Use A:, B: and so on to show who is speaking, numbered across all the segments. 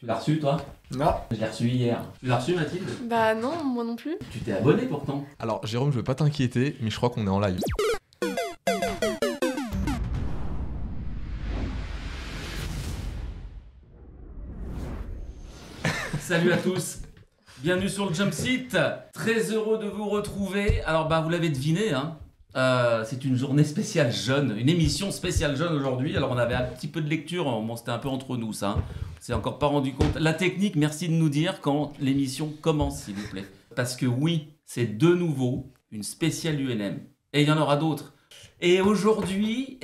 A: Tu l'as reçu toi?
B: Non.
A: Je l'ai reçu hier. Tu l'as reçu Mathilde?
C: Bah non, moi non plus.
A: Tu t'es abonné pourtant.
B: Alors Jérôme, je veux pas t'inquiéter, mais je crois qu'on est en live.
A: Salut à tous. Bienvenue sur le Jump Seat. Très heureux de vous retrouver. Alors vous l'avez deviné, hein. C'est une journée spéciale jeune, une émission spéciale jeune aujourd'hui. Alors on avait un petit peu de lecture, bon, c'était un peu entre nous ça. On s'est encore pas rendu compte. La technique, merci de nous dire quand l'émission commence s'il vous plaît. Parce que oui, c'est de nouveau une spéciale ULM. Et il y en aura d'autres. Et aujourd'hui,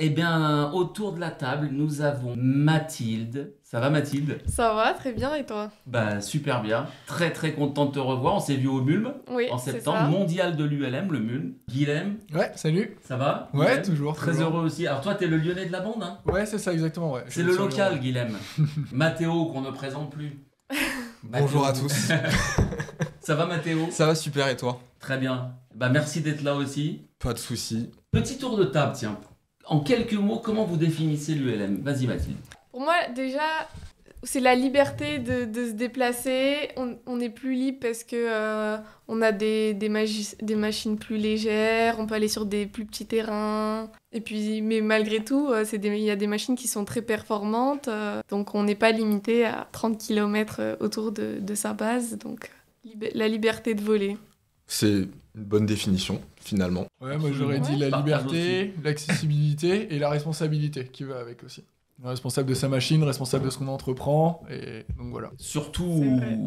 A: autour de la table, nous avons Mathilde. Ça va Mathilde?
C: Ça va, très bien, et toi?
A: Super bien. Très très content de te revoir. On s'est vu au Mulm
C: Oui,
A: en
C: c'est
A: septembre,
C: ça.
A: mondial de l'ULM, le Mulm. Guilhem,
D: Ouais, salut.
A: ça va?
D: Ouais,
A: Guilhem
D: toujours.
A: Très
D: toujours.
A: heureux aussi. Alors toi, t'es le Lyonnais de la bande, hein?
D: Ouais, c'est ça, exactement. Ouais.
A: C'est le local, Guilhem. Mathéo, qu'on ne présente plus.
B: Bonjour à
A: Mathéo.
B: tous.
A: Ça va Mathéo?
B: Ça va super et toi?
A: Très bien. Merci d'être là aussi.
B: Pas de soucis.
A: Petit tour de table, tiens. En quelques mots, comment vous définissez l'ULM? Vas-y Mathilde.
C: Pour moi, déjà, c'est la liberté de se déplacer. On est plus libre parce que on a des machines plus légères, on peut aller sur des plus petits terrains. Et puis, mais malgré tout, il y a des machines qui sont très performantes. Donc on n'est pas limité à 30 km autour de sa base. Donc la liberté de voler.
B: C'est une bonne définition, finalement.
D: Ouais, moi j'aurais dit la
A: Partage
D: liberté, l'accessibilité et la responsabilité qui va avec aussi. Responsable de sa machine, responsable de ce qu'on entreprend, et donc voilà.
A: Surtout
C: C'est vrai.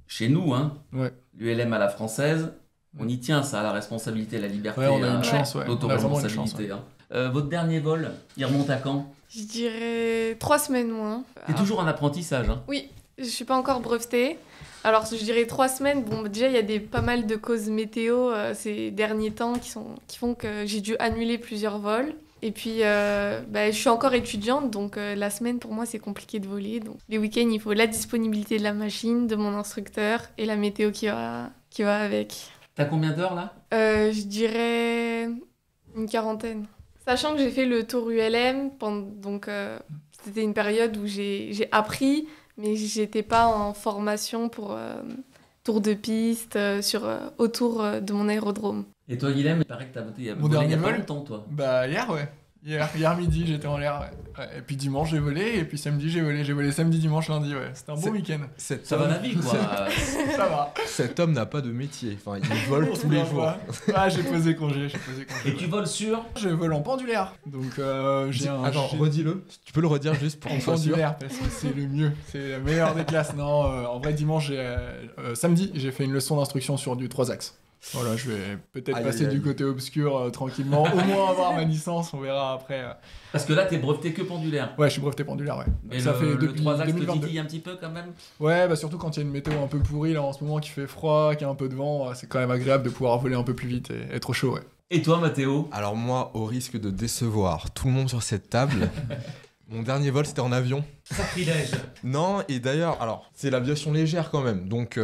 A: chez nous, hein.
D: Ouais.
A: L'ULM à la française, on y tient ça, la responsabilité, la liberté.
D: Ouais, on a une
A: hein,
D: chance, ouais. On a vraiment une chance.
A: l'autoresponsabilité. Hein. Votre dernier vol, il remonte à quand?
C: Je dirais 3 semaines moins.
A: T'es toujours en apprentissage, hein.
C: Oui, je suis pas encore brevetée. Alors, je dirais 3 semaines. Bon, déjà, il y a pas mal de causes météo ces derniers temps qui font que j'ai dû annuler plusieurs vols. Et puis, je suis encore étudiante, donc la semaine, pour moi, c'est compliqué de voler. Donc, les week-ends, il faut la disponibilité de la machine, de mon instructeur et la météo qui va avec.
A: T'as combien d'heures là?
C: Je dirais une quarantaine. Sachant que j'ai fait le tour ULM, donc c'était une période où j'ai appris, mais j'étais pas en formation pour tour de piste autour de mon aérodrome.
A: Et toi, Guilhem, il paraît que t'as voté il y a,
D: Mon
A: volé il y
D: dernier
A: a pas
D: vol
A: longtemps, toi.
D: Bah hier, ouais. Hier midi, j'étais en l'air, ouais. Ouais. Et puis dimanche, j'ai volé, et puis samedi, j'ai volé. J'ai volé samedi, dimanche, lundi, ouais. C'était un bon week-end.
A: Ça va la vie, quoi.
D: Ça va.
B: Cet homme n'a pas de métier. Enfin, il vole tous les jours.
D: Ah, j'ai posé congé,
A: Et tu voles sur?
D: Je vole en pendulaire. Donc j'ai un...
B: Attends, redis-le. Tu peux le redire juste pour qu'on
D: En
B: soit sûr.
D: pendulaire, parce que c'est le mieux. C'est la meilleure des classes. Non, en vrai, dimanche, samedi, j'ai fait une leçon d'instruction sur du 3 axes. Voilà, je vais peut-être
B: Aïe,
D: passer
B: aïe, aïe.
D: du côté obscur tranquillement, au moins avoir ma licence, on verra après.
A: Parce que là, t'es breveté que pendulaire.
D: Ouais, je suis breveté pendulaire, ouais.
A: Mais
D: Ça fait
A: le
D: depuis
A: 3 axes te
D: 2022.
A: titille un petit peu quand même?
D: Ouais, bah surtout quand il y a une météo un peu pourrie là en ce moment qui fait froid, qui a un peu de vent, c'est quand même agréable de pouvoir voler un peu plus vite et être au chaud, ouais.
A: Et toi, Mathéo?
B: Alors moi, au risque de décevoir tout le monde sur cette table, mon dernier vol, c'était en avion.
A: Sacrilège.
B: Non, et d'ailleurs, alors, c'est l'aviation légère quand même. Donc,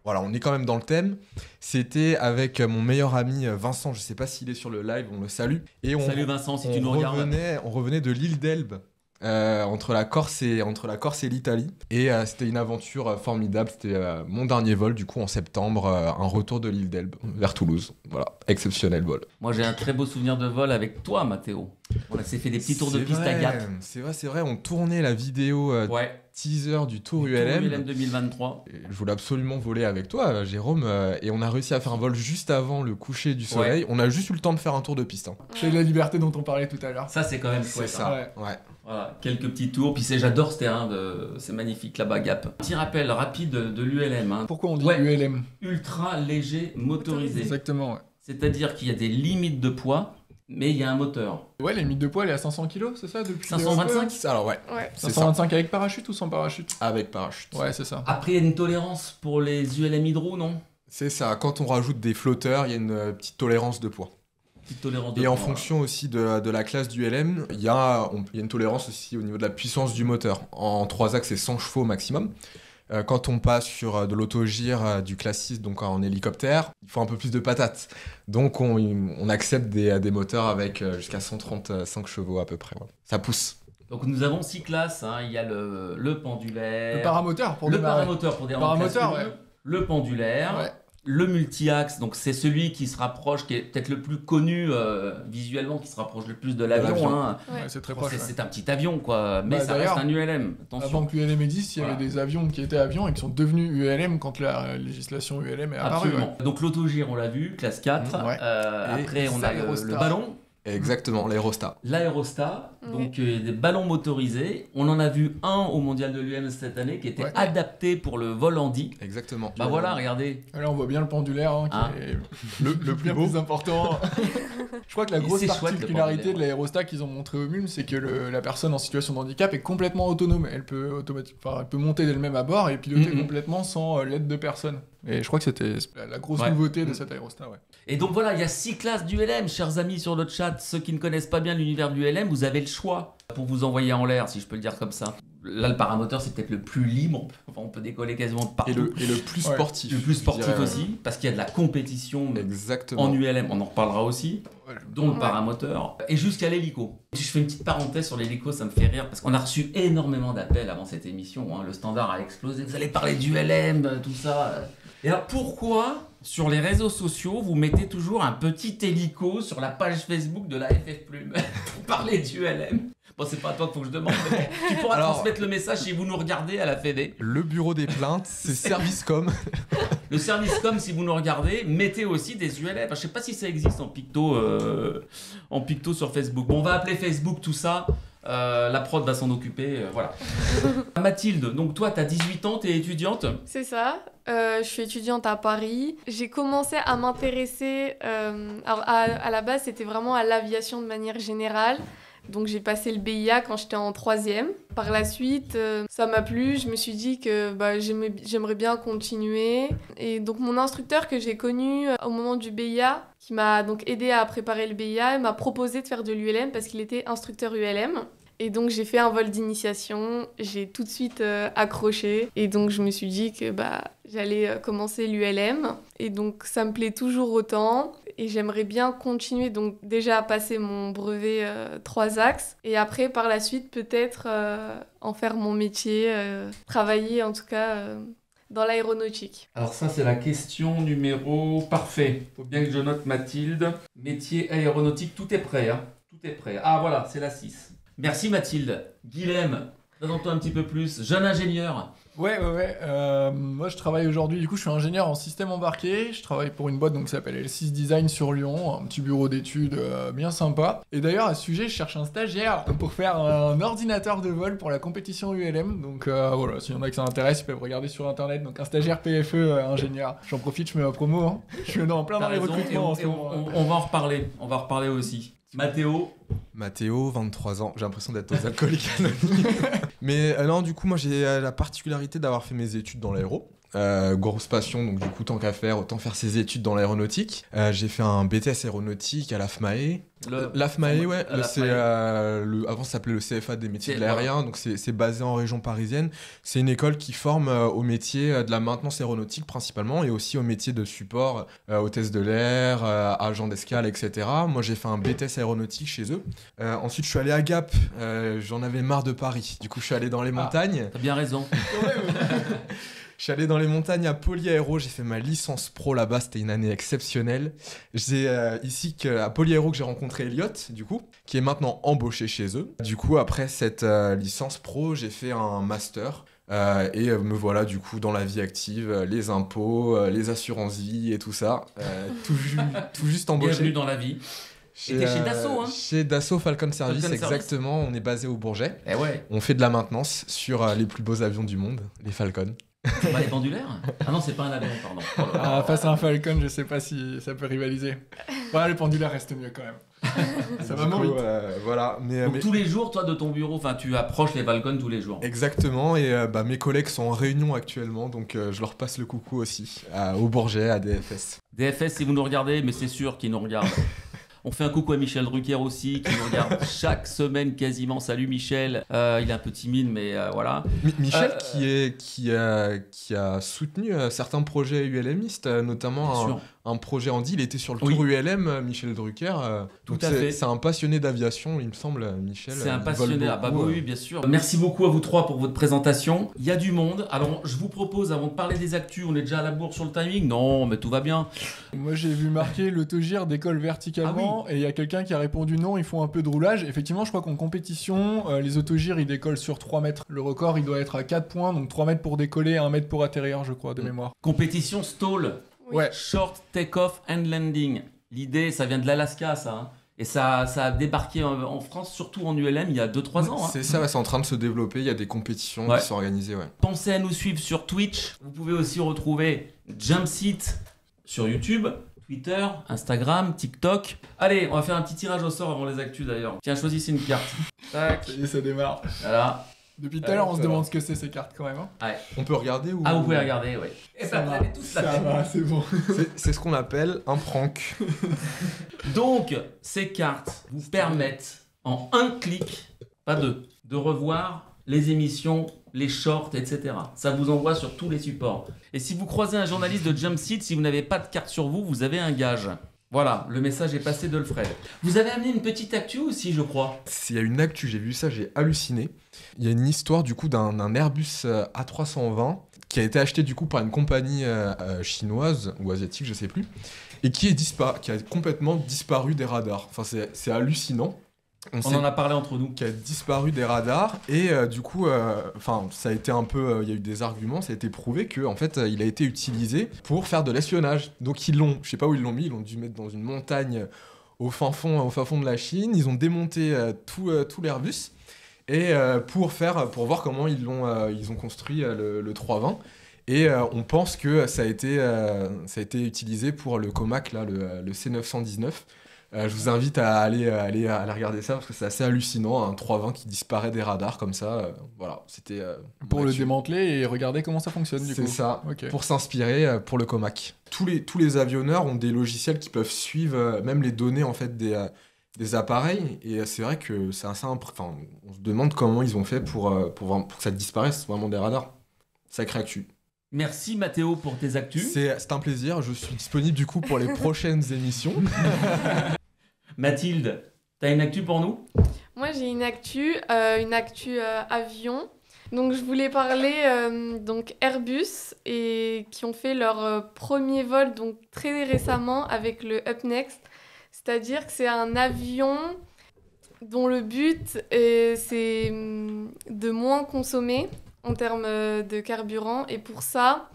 B: voilà, on est quand même dans le thème. C'était avec mon meilleur ami Vincent, je sais pas s'il est sur le live, on le salue. Et
A: Salut Vincent, si tu nous regardes.
B: on revenait de l'île d'Elbe, entre la Corse et l'Italie. Et c'était une aventure formidable. C'était mon dernier vol, du coup, en septembre, un retour de l'île d'Elbe vers Toulouse. Voilà, exceptionnel vol.
A: Moi, j'ai un très beau souvenir de vol avec toi, Mathéo. On s'est fait des petits tours de
B: C'est
A: piste à
B: vrai,
A: Gap.
B: C'est vrai, on tournait la vidéo
A: Ouais.
B: teaser du Tour
A: Tour
B: ULM.
A: ULM 2023.
B: Et je voulais absolument voler avec toi, Jérôme, et on a réussi à faire un vol juste avant le coucher du soleil. On a juste eu le temps de faire un tour de piste. Hein.
D: J'ai la liberté dont on parlait tout à l'heure.
A: Ça, c'est quand même
B: C'est
A: chouette.
B: ça,
D: Ouais.
B: ouais.
A: Voilà, quelques petits tours. Puis j'adore ce terrain, c'est magnifique là-bas, Gap. Petit rappel rapide de l'ULM. Hein.
D: Pourquoi on dit
A: Ouais.
D: ULM?
A: Ultra léger motorisé.
D: Exactement, ouais.
A: C'est-à-dire qu'il y a des limites de poids, mais il y a un moteur.
D: Ouais, les limites de poids, elle est à 500 kg, c'est ça depuis
A: 525?
B: Alors ouais,
C: Ouais.
B: c'est ça,
D: 525 avec parachute ou sans parachute?
B: avec parachute.
D: Ouais, c'est ça.
A: Après, il y a une tolérance pour les ULM hydro, non?
B: C'est ça, quand on rajoute des flotteurs, il y a une petite tolérance de poids.
A: Petite tolérance de
B: Et en
A: poids.
B: fonction aussi de la classe du LM, il y a une tolérance aussi au niveau de la puissance du moteur. En 3 axes, c'est 100 chevaux maximum. Quand on passe sur de l'autogire du classiste, donc en hélicoptère, il faut un peu plus de patates. Donc on accepte des moteurs avec jusqu'à 135 chevaux à peu près. Voilà. Ça pousse.
A: Donc nous avons 6 classes, hein. Il y a le pendulaire,
D: Le paramoteur pour
A: le
D: démarrer.
A: paramoteur pour démarrer,
D: Paramoteur,
A: classe 1,
D: ouais.
A: le pendulaire,
D: Ouais.
A: le multi-axe, donc c'est celui qui se rapproche, qui est peut-être le plus connu visuellement, qui se rapproche le plus de l'avion.
B: l'avion.
A: Hein.
C: Ouais.
D: Ouais, c'est très
A: Bon,
D: proche.
A: c'est
D: ouais.
A: c'est un petit avion, quoi, mais
D: Bah,
A: ça reste
D: d'ailleurs,
A: un ULM. Attention.
D: Avant que l'ULM existe, il y
A: Voilà.
D: avait des avions qui étaient avions et qui sont devenus ULM quand la législation ULM est apparue.
A: Absolument. Donc l'autogire, on l'a vu, classe 4.
D: Ouais.
B: Et
A: Après, on a le
D: Aérostar.
A: ballon.
B: Exactement, l'aérostat.
A: L'aérostat,
C: Oui.
A: donc des ballons motorisés. On en a vu un au mondial de l'UM cette année qui était
D: Ouais.
A: adapté pour le vol handi.
B: Exactement.
A: Bah voilà, regardez.
D: Et là, on voit bien le pendulaire hein, qui
A: Hein.
D: est le plus important. Je crois que la
A: Et
D: grosse
A: c'est chouette, le
D: particularité
A: pendulaire.
D: de l'aérostat qu'ils ont montré au MUM, c'est que la personne en situation de handicap est complètement autonome. Elle peut, elle peut monter d'elle-même à bord et piloter
A: Mhm.
D: complètement sans l'aide de personne. Et je crois que c'était la grosse
A: Ouais.
D: nouveauté de cet aérostat. Ouais.
A: Et donc voilà, il y a 6 classes d'ULM, chers amis sur le chat. Ceux qui ne connaissent pas bien l'univers du ULM, vous avez le choix pour vous envoyer en l'air, si je peux le dire comme ça. Là, le paramoteur, c'est peut-être le plus libre. Enfin, on peut décoller quasiment de partout.
B: Et le plus
D: Ouais.
B: sportif.
A: Le plus
B: je
A: sportif
B: dirais.
A: aussi, parce qu'il y a de la compétition
B: Exactement.
A: en ULM. On en reparlera aussi.
D: Ouais,
A: Dont le
C: Ouais.
A: paramoteur, et jusqu'à l'hélico. Je fais une petite parenthèse sur l'hélico, ça me fait rire, parce qu'on a reçu énormément d'appels avant cette émission, hein. Le standard a explosé, vous allez parler du LM, tout ça. Et alors pourquoi, sur les réseaux sociaux, vous mettez toujours un petit hélico sur la page Facebook de la FF Plume pour parler du LM? Bon, c'est pas à toi qu'il faut que je demande, mais tu pourras
B: Alors-
A: transmettre le message si vous nous regardez à la Fédé.
B: Le bureau des plaintes, c'est Servicecom.
A: Le service com, si vous nous regardez, mettez aussi des ULM. Enfin, je sais pas si ça existe en picto sur Facebook. Bon, on va appeler Facebook tout ça. La prod va s'en occuper. Voilà. Mathilde, donc toi, tu as 18 ans, tu es étudiante.
C: C'est ça. Je suis étudiante à Paris. J'ai commencé à m'intéresser. Alors à la base, c'était vraiment à l'aviation de manière générale. Donc j'ai passé le BIA quand j'étais en 3e. Par la suite, ça m'a plu. Je me suis dit que j'aimerais bien continuer. Et donc mon instructeur que j'ai connu au moment du BIA, qui m'a donc aidé à préparer le BIA, m'a proposé de faire de l'ULM parce qu'il était instructeur ULM. Et donc j'ai fait un vol d'initiation, j'ai tout de suite accroché et donc je me suis dit que j'allais commencer l'ULM et donc ça me plaît toujours autant et j'aimerais bien continuer donc déjà à passer mon brevet 3 axes et après par la suite peut-être en faire mon métier, travailler en tout cas dans l'aéronautique.
A: Alors ça, c'est la question numéro parfait. Faut bien que je note Mathilde. Métier aéronautique, tout est prêt. Hein. Tout est prêt. Ah voilà, c'est la 6. Merci Mathilde. Guilhem, présente-toi un petit peu plus. Jeune ingénieur.
D: Ouais. Moi, je travaille aujourd'hui, du coup, je suis ingénieur en système embarqué. Je travaille pour une boîte donc, qui s'appelle L6 Design sur Lyon, un petit bureau d'études bien sympa. Et d'ailleurs, à ce sujet, je cherche un stagiaire pour faire un ordinateur de vol pour la compétition ULM. Donc voilà, s'il y en a qui ça intéresse, ils peuvent regarder sur internet. Donc un stagiaire PFE ingénieur. J'en profite, je mets ma promo. Hein. Je suis en plein
A: T'as
D: dans les
A: raison,
D: recrutements en ce
A: et
D: moment.
A: on va en reparler. On va en reparler aussi. Mathéo.
B: Mathéo, 23 ans. J'ai l'impression d'être aux alcooliques anonymes. Mais non, du coup, moi, j'ai la particularité d'avoir fait mes études dans l'aéro. Grosse passion, donc du coup, tant qu'à faire, autant faire ses études dans l'aéronautique. J'ai fait un BTS aéronautique à l'AFMAE. L'AFMAE, ouais, c'est avant ça s'appelait le CFA des métiers de l'aérien, donc c'est basé en région parisienne. C'est une école qui forme au métier de la maintenance aéronautique principalement et aussi au métier de support, hôtesse de l'air, agent d'escale, etc. Moi j'ai fait un BTS aéronautique chez eux. Ensuite je suis allé à Gap, j'en avais marre de Paris, du coup je suis allé dans les montagnes.
A: T'as bien raison.
B: Je suis allé dans les montagnes à Polyaéro, j'ai fait ma licence pro là-bas, c'était une année exceptionnelle. C'est ici à Polyaéro que j'ai rencontré Elliot, du coup, qui est maintenant embauché chez eux. Du coup, après cette licence pro, j'ai fait un master. Et me voilà du coup dans la vie active, les impôts, les assurances-vie et tout ça. Tout juste embauché.
A: Bienvenue dans la vie. Et t'es chez Dassault, hein?
B: Chez Dassault Falcon Service,
A: Falcon Service.
B: exactement. On est basé au Bourget.
A: Eh ouais.
B: On fait de la maintenance sur les plus beaux avions du monde, les Falcon.
A: Bah, les pendulaires? Ah non, c'est pas un avion, pardon. Oh là là.
D: Face à un Falcon, je sais pas si ça peut rivaliser. Ouais, le pendulaire reste mieux quand même. Ça va
B: Du
D: moins
B: coup,
D: vite.
B: voilà.
A: Donc tous les jours, toi, de ton bureau, enfin, tu approches les Falcons tous les jours.
B: Exactement, et mes collègues sont en réunion actuellement, donc je leur passe le coucou aussi, au Bourget, à DFS.
A: DFS, si vous nous regardez, mais c'est sûr qu'ils nous regardent. On fait un coucou à Michel Drucker aussi, qui nous regarde chaque semaine quasiment. Salut Michel. Il est un peu timide, mais voilà.
B: Michel qui a soutenu certains projets ULMistes,
A: Bien
B: notamment
A: sûr.
B: un projet Andy. Il était sur le
A: Oui.
B: Tour ULM, Michel Drucker.
A: Tout
B: Donc
A: à fait.
B: c'est un passionné d'aviation, il me semble, Michel.
A: C'est un
B: Il vole
A: passionné, ah bah
B: beaucoup,
A: oui, bien sûr. Merci beaucoup à vous trois pour votre présentation. Il y a du monde. Alors, je vous propose, avant de parler des actus, on est déjà à la bourre sur le timing. Non, mais tout va bien.
D: Moi, j'ai vu marquer l'autogire décolle verticalement et il y a quelqu'un qui a répondu non, ils font un peu de roulage. Effectivement, je crois qu'en compétition, les autogires ils décollent sur 3 mètres. Le record il doit être à 4 points, donc 3 mètres pour décoller, 1 mètre pour atterrir, je crois, de mémoire.
A: Compétition stall.
C: Oui.
D: Ouais.
A: Short take-off and landing. L'idée, ça vient de l'Alaska, ça. Hein. Et ça a débarqué en France, surtout en ULM, il y a 2-3 ans. Hein.
B: C'est ça, c'est en train de se développer. Il y a des compétitions
A: Ouais.
B: qui sont organisées. Ouais.
A: Pensez à nous suivre sur Twitch. Vous pouvez aussi retrouver Jumpseat sur YouTube, Twitter, Instagram, TikTok. Allez, on va faire un petit tirage au sort avant les actus d'ailleurs. Tiens, choisissez une carte. Tac.
D: Ça y est, ça démarre.
A: Voilà.
D: Depuis tout à l'heure, on se demande ce que c'est ces cartes quand même. Hein.
B: On peut regarder ou...
A: Ah, vous pouvez regarder, oui. Et
D: Ça
A: bah, vous
D: va,
A: avez tous la
D: ça
A: tête.
D: va, c'est bon.
B: C'est ce qu'on appelle un prank.
A: Donc, ces cartes vous permettent en un clic, pas deux, de revoir les émissions, les shorts, etc. Ça vous envoie sur tous les supports. Et si vous croisez un journaliste de Jumpseat, si vous n'avez pas de carte sur vous, vous avez un gage. Voilà, le message est passé de Alfred. Vous avez amené une petite actu aussi, je crois.
B: S'il y a une actu, j'ai vu ça, j'ai halluciné. Il y a une histoire du coup d'un Airbus A320 qui a été acheté du coup par une compagnie chinoise ou asiatique, je sais plus, et qui a complètement disparu des radars. Enfin, c'est hallucinant.
A: On en a parlé entre nous.
B: Qui a disparu des radars et du coup, ça a été un peu, il y a eu des arguments, ça a été prouvé que en fait, il a été utilisé pour faire de l'espionnage. Donc je sais pas où ils l'ont mis, ils l'ont dû mettre dans une montagne au fin fond de la Chine. Ils ont démonté tout l'Airbus et pour voir comment ils ont construit le 320. Et on pense que ça a été utilisé pour le Comac là, le C919. Je vous invite à aller regarder ça parce que c'est assez hallucinant, un 320 qui disparaît des radars comme ça. Voilà, c'était
D: Pour le
B: actu.
D: démanteler et regarder comment ça fonctionne du coup.
B: C'est ça,
D: Ok.
B: pour s'inspirer pour le Comac. Tous les avionneurs ont des logiciels qui peuvent suivre même les données en fait des appareils et c'est vrai que c'est assez on se demande comment ils ont fait pour que ça disparaisse vraiment des radars. Sacré actu.
A: Merci Mathéo pour tes actus.
B: C'est un plaisir, je suis disponible du coup pour les prochaines émissions.
A: Mathilde, t'as une actu pour nous?
C: Moi, j'ai une actu avion. Donc, je voulais parler donc Airbus et qui ont fait leur premier vol donc très récemment avec le Up Next. C'est-à-dire que c'est un avion dont le but c'est de moins consommer en termes de carburant. Et pour ça,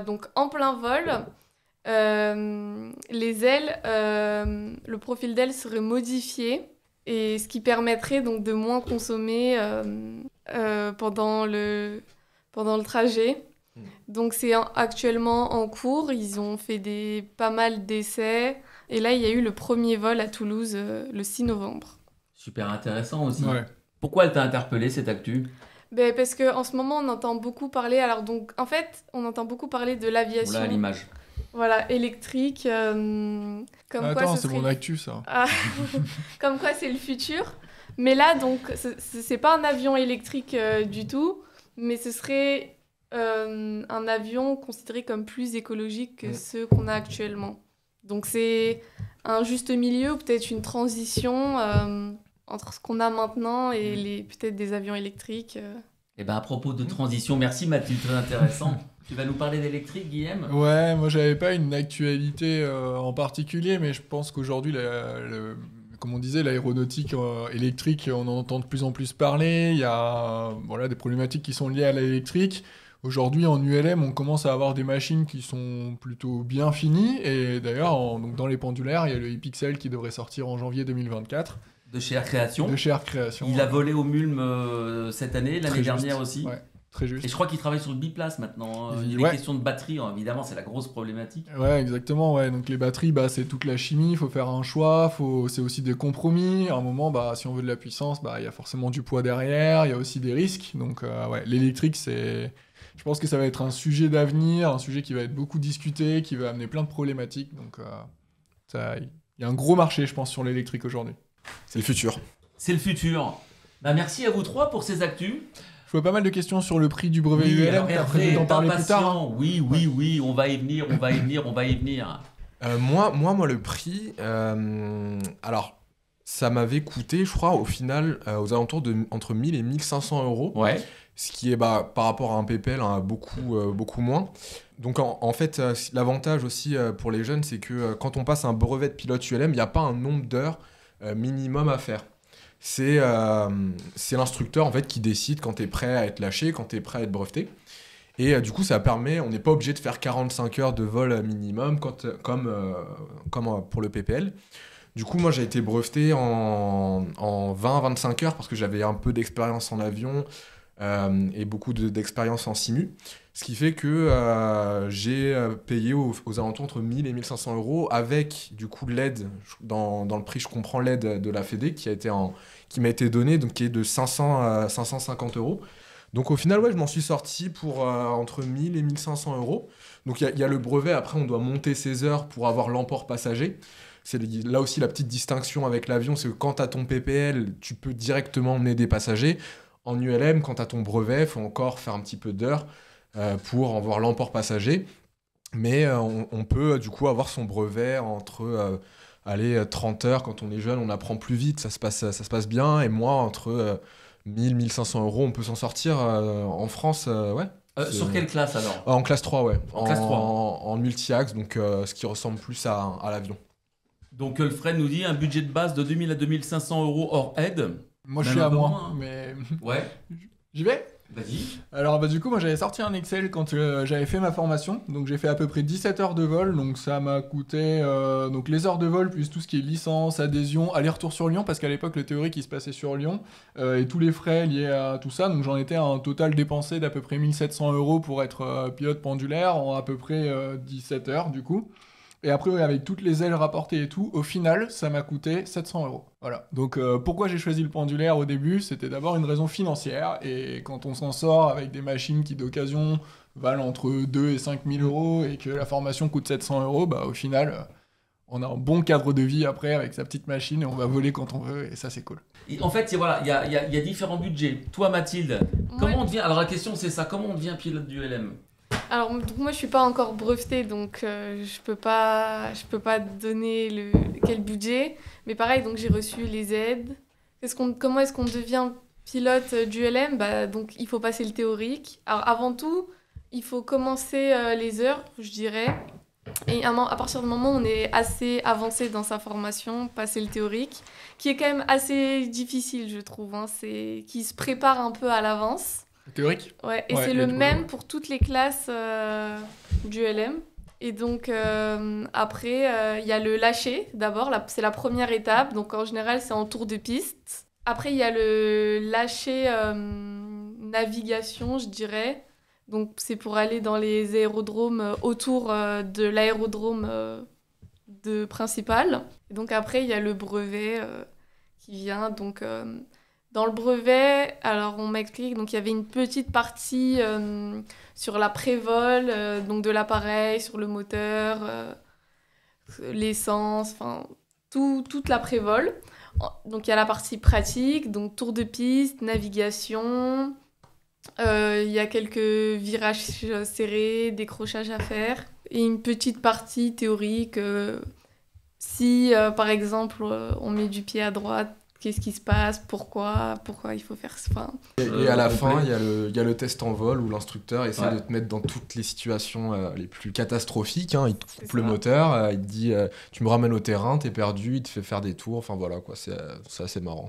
C: donc en plein vol, les ailes, le profil d'ailes serait modifié, et ce qui permettrait donc de moins consommer pendant le trajet. Donc c'est actuellement en cours, ils ont fait pas mal d'essais, et là il y a eu le premier vol à Toulouse le 6 novembre.
A: Super intéressant aussi.
D: Ouais.
A: Pourquoi elle t'a interpellé cette actu?
C: Ben, parce qu'en ce moment on entend beaucoup parler, alors donc en fait on entend beaucoup parler de l'aviation.
A: Voilà l'image.
C: Voilà, électrique, comme quoi
D: Attends,
C: ce
D: c'est
C: serait...
D: mon actu ça.
C: Ah, comme quoi c'est le futur. Mais là, donc, c'est pas un avion électrique du tout, mais ce serait un avion considéré comme plus écologique que ceux qu'on a actuellement. Donc c'est un juste milieu, ou peut-être une transition entre ce qu'on a maintenant et peut-être des avions électriques.
A: Et ben à propos de transition, merci Mathilde, très intéressant. Tu vas nous parler d'électrique, Guillaume?
D: Ouais, moi j'avais pas une actualité en particulier, mais je pense qu'aujourd'hui, comme on disait, l'aéronautique électrique, on en entend de plus en plus parler. Il y a des problématiques qui sont liées à l'électrique. Aujourd'hui, en ULM, on commence à avoir des machines qui sont plutôt bien finies. Et d'ailleurs, donc dans les pendulaires, il y a le e-Pixel qui devrait sortir en janvier 2024.
A: De chez Air Création.
D: De chez Air Création.
A: Il a volé au Mulm cette année, l'année
D: Très
A: dernière
D: juste.
A: aussi.
D: Ouais, très juste.
A: Et je crois qu'il travaille sur le biplace maintenant. Il y a
D: Ouais.
A: des questions de batterie, évidemment, c'est la grosse problématique.
D: Ouais, exactement. Ouais. Donc les batteries, c'est toute la chimie. Il faut faire un choix. C'est aussi des compromis. À un moment, si on veut de la puissance, il y a forcément du poids derrière. Il y a aussi des risques. Donc l'électrique, je pense que ça va être un sujet d'avenir, un sujet qui va être beaucoup discuté, qui va amener plein de problématiques. Donc il y a un gros marché, je pense, sur l'électrique aujourd'hui.
B: C'est le futur.
A: C'est le futur. Merci à vous trois pour ces actus.
D: Je vois pas mal de questions sur le prix du brevet
A: Oui,
D: ULM.
A: alors
D: T'as
A: Hervé,
D: prévu d'en parler plus tard, hein.
A: Oui, on va y venir.
B: Moi, le prix, alors, ça m'avait coûté, je crois, au final, aux alentours de entre 1000 et 1500 euros,
A: Ouais.
B: ce qui est par rapport à un PPL hein, beaucoup moins. Donc, en fait, l'avantage aussi pour les jeunes, c'est que quand on passe un brevet de pilote ULM, il n'y a pas un nombre d'heures minimum à faire. C'est l'instructeur en fait qui décide quand tu es prêt à être lâché, quand tu es prêt à être breveté. Et du coup, ça permet, on n'est pas obligé de faire 45 heures de vol minimum comme pour le PPL. Du coup, moi, j'ai été breveté en 20-25 heures parce que j'avais un peu d'expérience en avion et beaucoup d'expérience en simu. Ce qui fait que j'ai payé aux alentours entre 1000 et 1500 euros avec du coup l'aide. Dans le prix, je comprends l'aide de la Fédé qui m'a été donnée, donc qui est de 500 à 550 euros. Donc au final, ouais, je m'en suis sorti pour entre 1000 et 1500 euros. Donc il y a le brevet, après on doit monter ses heures pour avoir l'emport passager. C'est là aussi la petite distinction avec l'avion, c'est que quand tu as ton PPL, tu peux directement emmener des passagers. En ULM, quand tu as ton brevet, il faut encore faire un petit peu d'heures pour avoir l'emport passager. Mais on peut du coup avoir son brevet entre 30 heures. Quand on est jeune, on apprend plus vite, ça se passe bien. Et moi, entre 1000-1500 euros, on peut s'en sortir en France, ouais.
A: Sur quelle classe alors?
B: En classe 3, ouais.
A: En classe 3.
B: En multi-axe, donc ce qui ressemble plus à l'avion.
A: Donc Fred nous dit un budget de base de 2000 à 2500 euros hors aide.
D: Moi, je
A: Même
D: suis
A: un
D: à
A: peu
D: moins,
A: moins, hein.
D: mais
A: Ouais,
D: j'y vais.
A: vas-y.
D: Alors du coup moi j'avais sorti un Excel quand j'avais fait ma formation, donc j'ai fait à peu près 17 heures de vol, donc ça m'a coûté donc les heures de vol plus tout ce qui est licence, adhésion, aller-retour sur Lyon, parce qu'à l'époque le théorique il se passait sur Lyon, et tous les frais liés à tout ça, donc j'en étais à un total dépensé d'à peu près 1700 euros pour être pilote pendulaire en à peu près 17 heures du coup. Et après, ouais, avec toutes les ailes rapportées et tout, au final, ça m'a coûté 700 euros. Voilà. Donc, pourquoi j'ai choisi le pendulaire au début? C'était d'abord une raison financière. Et quand on s'en sort avec des machines qui, d'occasion, valent entre 2 et 5 000 euros et que la formation coûte 700 euros, bah, au final, on a un bon cadre de vie après avec sa petite machine et on va voler quand on veut. Et ça, c'est cool.
A: Et en fait, voilà, il y a différents budgets. Toi, Mathilde, comment on devient... Alors la question, c'est ça. Comment on devient pilote du LM?
C: Alors donc moi je suis pas encore brevetée donc je peux pas donner quel budget, mais pareil donc j'ai reçu les aides. Comment est-ce qu'on devient pilote du LM? Bah donc il faut passer le théorique. Alors avant tout il faut commencer les heures je dirais, et à partir du moment où on est assez avancé dans sa formation, passer le théorique, qui est quand même assez difficile je trouve, hein, qui se prépare un peu à l'avance.
D: Théorique?
C: Ouais, et
D: Ouais,
C: c'est
D: il
C: le
D: est trop
C: même
D: loin.
C: pour toutes les classes du LM. Et donc, après, il y a le lâcher, d'abord. C'est la première étape. Donc, en général, c'est en tour de piste. Après, il y a le lâcher navigation, je dirais. Donc, c'est pour aller dans les aérodromes autour de l'aérodrome principal. Et donc, après, il y a le brevet qui vient. Donc... Dans le brevet, alors on m'explique, donc il y avait une petite partie sur la prévol, donc de l'appareil, sur le moteur, l'essence, enfin toute la prévol. Donc il y a la partie pratique, donc tour de piste, navigation, il y a quelques virages serrés, décrochages à faire, et une petite partie théorique, si par exemple on met du pied à droite, qu'est-ce qui se passe, pourquoi il faut faire ça.
B: Et à la fin,
A: complet.
B: il y a le test en vol où l'instructeur essaie
A: Ouais.
B: de te mettre dans toutes les situations les plus catastrophiques. Hein. Il te coupe
C: C'est
B: le
C: ça.
B: moteur, il te dit tu me ramènes au terrain, t'es perdu, il te fait faire des tours. Enfin voilà, quoi, c'est assez marrant.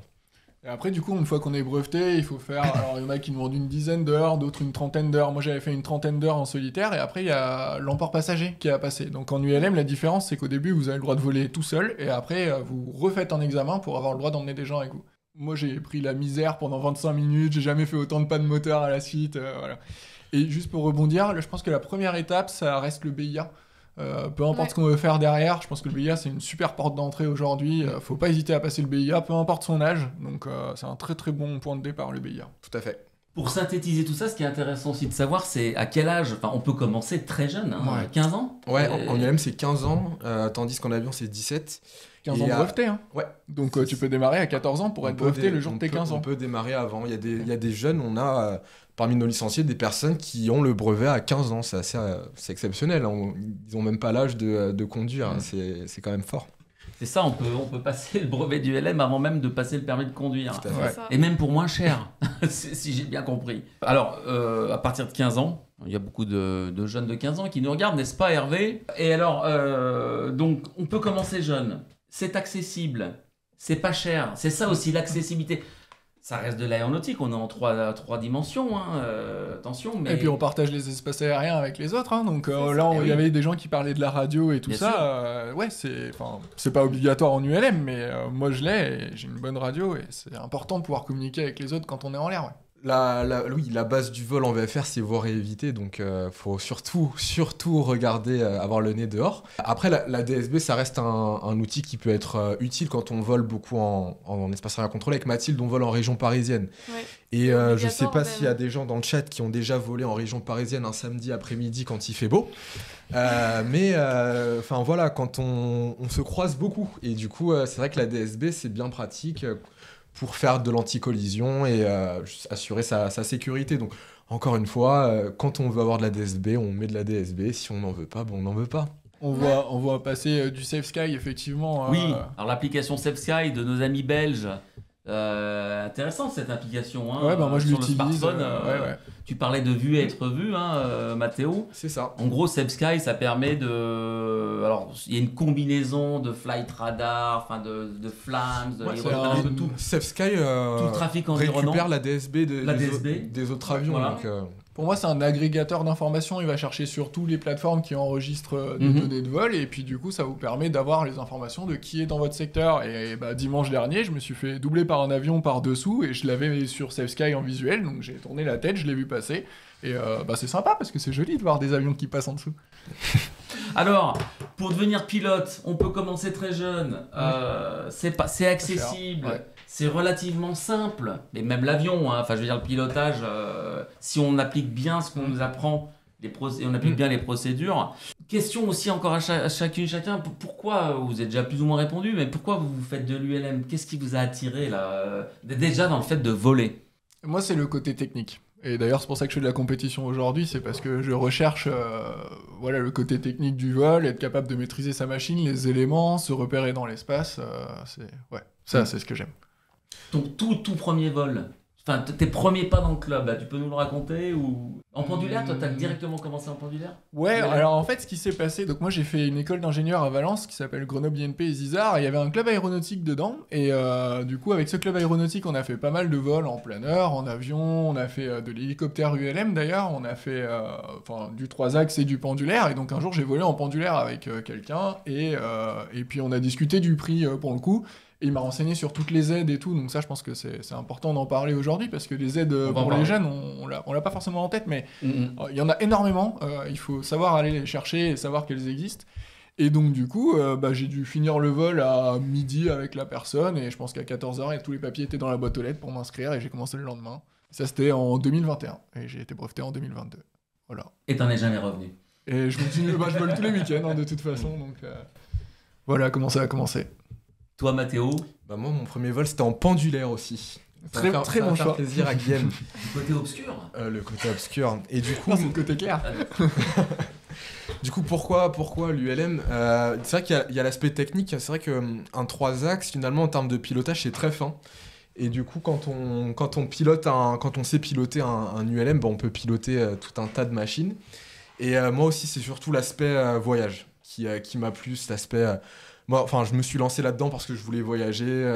D: Et après, du coup, une fois qu'on est breveté, il faut faire. Alors, il y en a qui demandent une dizaine d'heures, d'autres une trentaine d'heures. Moi, j'avais fait une trentaine d'heures en solitaire, et après, il y a l'emport passager qui a passé. Donc, en ULM, la différence, c'est qu'au début, vous avez le droit de voler tout seul, et après, vous refaites un examen pour avoir le droit d'emmener des gens avec vous. Moi, j'ai pris la misère pendant 25 minutes, j'ai jamais fait autant de panne moteur à la suite, voilà. Et juste pour rebondir, là, je pense que la première étape, ça reste le BIA. Peu importe
C: Ouais.
D: ce qu'on veut faire derrière, je pense que le BIA c'est une super porte d'entrée aujourd'hui. Faut pas hésiter à passer le BIA, peu importe son âge. Donc c'est un très très bon point de départ le BIA.
B: Tout à fait.
A: Pour synthétiser tout ça, ce qui est intéressant aussi de savoir, c'est à quel âge, enfin on peut commencer très jeune, hein,
B: Ouais.
A: 15 ans.
B: Ouais,
A: Et-
B: en ULM c'est 15 ans, tandis qu'en avion c'est 17.
D: 15
B: Et
D: ans de
B: à-
D: breveté, hein.
B: Ouais.
D: Donc tu peux démarrer à 14 ans pour
B: On
D: être
B: peut
D: breveté
B: dé-
D: le jour
B: on
D: de tes
B: peut-
D: 15
B: On
D: ans.
B: peut démarrer avant. Il y a des jeunes, parmi nos licenciés des personnes qui ont le brevet à 15 ans. C'est exceptionnel. Ils n'ont même pas l'âge de conduire. C'est quand même fort.
A: C'est ça, on peut passer le brevet du LM avant même de passer le permis de conduire.
B: Tout à fait.
C: C'est ça.
A: Et même pour moins cher, si j'ai bien compris. Alors, à partir de 15 ans, il y a beaucoup de jeunes de 15 ans qui nous regardent, n'est-ce pas Hervé? Et alors, donc, on peut commencer jeune. C'est accessible, c'est pas cher. C'est ça aussi, l'accessibilité. Ça reste de l'aéronautique, on est en trois dimensions, hein, attention. Mais...
D: Et puis on partage les espaces aériens avec les autres, hein, donc
C: C'est
D: là
C: ça.
D: il y avait des gens qui parlaient de la radio et tout
A: Bien
D: ça. Ouais, c'est pas obligatoire en ULM, mais moi je l'ai et j'ai une bonne radio et c'est important de pouvoir communiquer avec les autres quand on est en l'air. Ouais.
B: Oui, la base du vol en VFR, c'est voir et éviter, donc faut surtout regarder, avoir le nez dehors. Après, la DSB, ça reste un outil qui peut être utile quand on vole beaucoup en espace aérien contrôlé. Avec Mathilde, on vole en région parisienne.
C: Ouais.
B: Et
C: C'est
B: je sais
C: obligatoire
B: pas
C: même.
B: s'il y a des gens dans le chat qui ont déjà volé en région parisienne un samedi après-midi quand il fait beau. Mais voilà, quand on se croise beaucoup. Et du coup, c'est vrai que la DSB, c'est bien pratique pour faire de l'anti-collision et assurer sa sécurité. Donc, encore une fois, quand on veut avoir de la DSB, on met de la DSB. Si on n'en veut pas, on n'en veut pas.
D: On voit passer du Safe Sky, effectivement.
A: Oui, alors l'application SafeSky de nos amis belges, intéressante cette application. Hein,
D: Ouais, moi je
A: sur le
D: l'utilise.
A: smartphone,
D: Ouais.
A: Tu parlais de vue et être vu, hein, Mathéo.
B: C'est ça.
A: En gros, SafeSky, ça permet de... Alors, il y a une combinaison de flight radar, enfin de flames,
D: Ouais,
A: il
D: c'est
A: reconnaît un peu tout.
B: Safe Sky
A: Tout le trafic environnant.
B: récupère la DSB,
A: La DSB.
B: des autres avions.
A: Voilà.
B: Donc,
D: Pour moi, c'est un agrégateur d'informations. Il va chercher sur toutes les plateformes qui enregistrent des données de vol. Et puis, du coup, ça vous permet d'avoir les informations de qui est dans votre secteur. Et dimanche dernier, je me suis fait doubler par un avion par-dessous. Et je l'avais sur Safe Sky en visuel. Donc, j'ai tourné la tête, je l'ai vu passer. Et c'est sympa parce que c'est joli de voir des avions qui passent en dessous.
A: Alors, pour devenir pilote, on peut commencer très jeune. C'est accessible.
D: Ouais.
A: C'est relativement simple. Mais même l'avion, hein, enfin, je veux dire, le pilotage, si on applique bien ce qu'on nous apprend, et on applique bien les procédures. Question aussi encore à chacun, pourquoi, vous êtes déjà plus ou moins répondu, mais pourquoi vous faites de l'ULM? Qu'est-ce qui vous a attiré là, déjà dans le fait de voler?
D: Moi, c'est le côté technique. Et d'ailleurs, c'est pour ça que je fais de la compétition aujourd'hui, c'est parce que je recherche le côté technique du vol, être capable de maîtriser sa machine, les éléments, se repérer dans l'espace. C'est ce que j'aime.
A: Ton tout premier vol, enfin tes premiers pas dans le club, là, tu peux nous le raconter ou... En pendulaire, toi, t'as directement commencé en pendulaire?
D: Ouais,
A: ULM.
D: alors en fait, ce qui s'est passé, donc moi j'ai fait une école d'ingénieur à Valence qui s'appelle Grenoble INP et Zizar, et il y avait un club aéronautique dedans, et du coup, avec ce club aéronautique, on a fait pas mal de vols en planeur, en avion, on a fait de l'hélicoptère ULM d'ailleurs, on a fait du 3 axes et du pendulaire, et donc un jour j'ai volé en pendulaire avec quelqu'un, et puis on a discuté du prix pour le coup. Et il m'a renseigné sur toutes les aides et tout, donc ça je pense que c'est important d'en parler aujourd'hui, parce que les aides
A: va en
D: pour les
A: parler.
D: jeunes, on l'a pas forcément en tête, mais il y en a énormément, il faut savoir aller les chercher et savoir qu'elles existent. Et donc du coup, j'ai dû finir le vol à midi avec la personne, et je pense qu'à 14h, tous les papiers étaient dans la boîte aux lettres pour m'inscrire, et j'ai commencé le lendemain. Ça c'était en 2021, et j'ai été breveté en 2022. Voilà.
A: Et t'en es jamais revenu.
D: Et je continue, je vole tous les week-ends hein, de toute façon, donc voilà comment ça a commencé.
A: Toi, Mathéo,
B: moi, mon premier vol, c'était en pendulaire aussi.
D: Très bon
B: ça va faire
D: choix.
B: plaisir à Guillaume.
A: du côté obscur.
B: Le côté obscur. Et du coup,
D: Non, c'est le côté clair.
B: pourquoi l'ULM C'est vrai qu'il y a l'aspect technique. C'est vrai qu'un 3 axes, finalement, en termes de pilotage, c'est très fin. Et du coup, quand on sait piloter un ULM, on peut piloter tout un tas de machines. Et moi aussi, c'est surtout l'aspect voyage qui m'a plu, cet aspect... je me suis lancé là-dedans parce que je voulais voyager.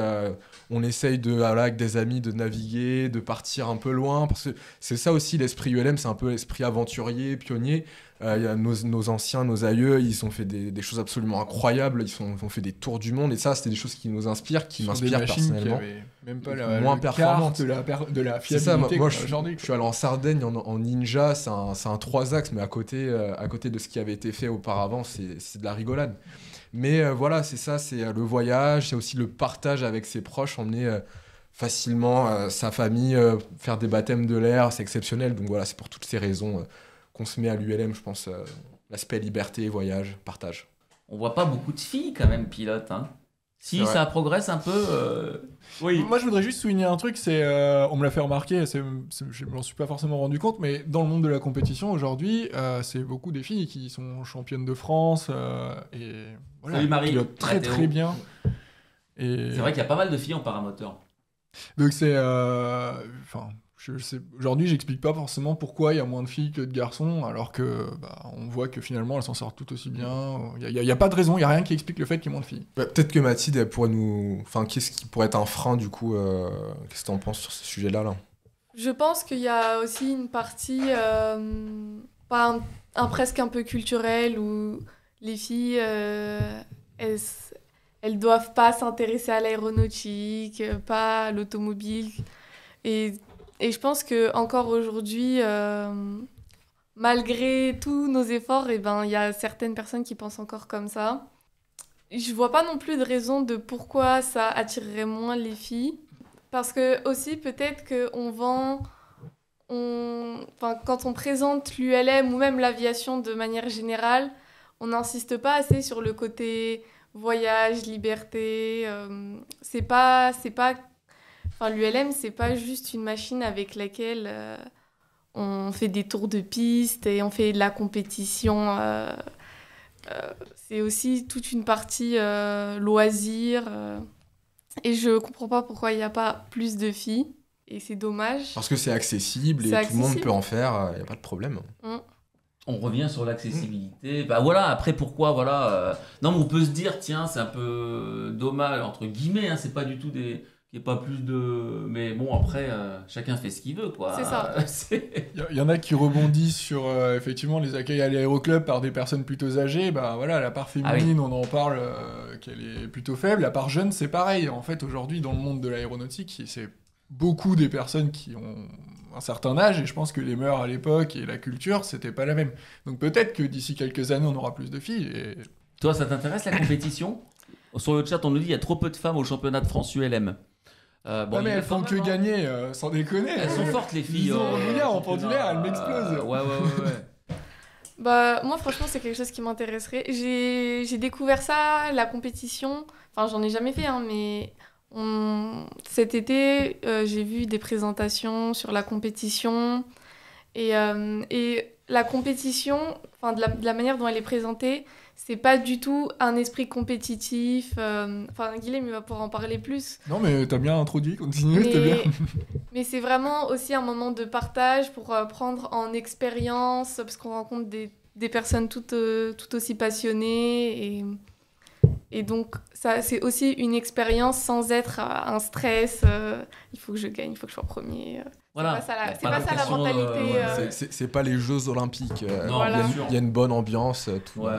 B: On essaye avec des amis de naviguer, de partir un peu loin. Parce que c'est ça aussi, l'esprit ULM, c'est un peu l'esprit aventurier, pionnier. Il y a nos anciens, nos aïeux, ils ont fait des choses absolument incroyables. Ils ont fait des tours du monde. Et ça, c'était des choses qui nous inspirent, qui m'inspirent personnellement.
D: Même pas
B: moins
D: le
B: performantes.
D: quart de la
B: C'est ça,
D: fiabilité
B: moi
D: qu'on a aujourd'hui.
B: je suis allé en Sardaigne en Ninja, c'est un 3 axes, mais à côté de ce qui avait été fait auparavant, c'est de la rigolade. Mais c'est ça, c'est le voyage, c'est aussi le partage avec ses proches, emmener facilement sa famille, faire des baptêmes de l'air, c'est exceptionnel. Donc voilà, c'est pour toutes ces raisons qu'on se met à l'ULM, je pense, l'aspect liberté, voyage, partage.
A: On voit pas beaucoup de filles quand même pilotes, hein. Si
B: C'est vrai.
A: ça progresse un peu. Oui.
D: Moi, je voudrais juste souligner un truc, c'est, on me l'a fait remarquer, je m'en suis pas forcément rendu compte, mais dans le monde de la compétition aujourd'hui, c'est beaucoup des filles qui sont championnes de France et voilà,
A: Salut Marie,
D: pilotent très
A: Mathéo.
D: très bien. Et
A: C'est vrai qu'il y a pas mal de filles en paramoteur.
D: donc c'est, enfin, je sais, aujourd'hui, j'explique pas forcément pourquoi il y a moins de filles que de garçons, alors que on voit que finalement elles s'en sortent tout aussi bien. Il y a pas de raison, il y a rien qui explique le fait qu'il y ait moins de filles.
B: Bah, peut-être que Mathilde, elle pourrait nous. Enfin, qu'est-ce qui pourrait être un frein du coup qu'est-ce que t'en penses sur ce sujet-là là?
C: Je pense qu'il y a aussi une partie, pas presque un peu culturelle, où les filles, elles doivent pas s'intéresser à l'aéronautique, pas à l'automobile. Et je pense que encore aujourd'hui, malgré tous nos efforts, eh ben, il y a certaines personnes qui pensent encore comme ça. Je vois pas non plus de raison de pourquoi ça attirerait moins les filles. Parce que aussi, peut-être qu'on vend... Enfin, quand on présente l'ULM ou même l'aviation de manière générale, on n'insiste pas assez sur le côté voyage, liberté. Enfin, l'ULM, c'est pas juste une machine avec laquelle on fait des tours de piste et on fait de la compétition. C'est aussi toute une partie loisir. Et je comprends pas pourquoi il n'y a pas plus de filles. Et c'est dommage.
B: Parce que c'est accessible et
C: C'est
B: tout le monde
C: accessible.
B: peut en faire, il n'y a pas de problème.
A: On revient sur l'accessibilité. Bah voilà, après pourquoi, voilà. Non, mais on peut se dire, tiens, c'est un peu dommage, entre guillemets, hein, c'est pas du tout des. Qu'il n'y ait pas plus de. Mais bon, après, chacun fait ce qu'il veut, quoi.
C: C'est ça.
D: Il y en a qui rebondissent sur effectivement les accueils à l'aéroclub par des personnes plutôt âgées. Bah voilà, la part féminine, on en parle qu'elle est plutôt faible. La part jeune, c'est pareil. En fait, aujourd'hui, dans le monde de l'aéronautique, c'est beaucoup des personnes qui ont un certain âge et je pense que les mœurs à l'époque et la culture, c'était pas la même. Donc peut-être que d'ici quelques années, on aura plus de filles. Et...
A: Toi, ça t'intéresse la compétition? Sur le chat, on nous dit qu'il y a trop peu de femmes au championnat de France ULM. Bon,
D: mais
A: il y en a
D: elles font
A: quand
D: que
A: même, hein.
D: gagner, sans déconner.
A: Elles sont fortes, les filles.
D: Ils ont
A: au
D: Julia en
A: championnat.
D: pendulaire, elle m'explose.
A: Ouais.
C: Bah, moi, franchement, c'est quelque chose qui m'intéresserait. J'ai découvert ça, la compétition. Enfin, j'en ai jamais fait, hein, mais cet été, j'ai vu des présentations sur la compétition. Et la compétition, enfin, de la manière dont elle est présentée, c'est pas du tout un esprit compétitif. Enfin, Guilhem, il va pouvoir en parler plus.
D: Non, mais t'as bien introduit, continue,
C: Mais,
D: t'es bien.
C: mais c'est vraiment aussi un moment de partage pour prendre en expérience, parce qu'on rencontre des personnes tout aussi passionnées. Et donc, ça, c'est aussi une expérience sans être un stress. Il faut que je gagne, il faut que je sois premier.
A: Voilà.
C: C'est pas ça la
A: pression,
C: mentalité.
B: C'est pas les Jeux Olympiques.
A: Non,
C: Voilà.
A: bien sûr.
B: Il y a une bonne ambiance. Tout.
A: Ouais.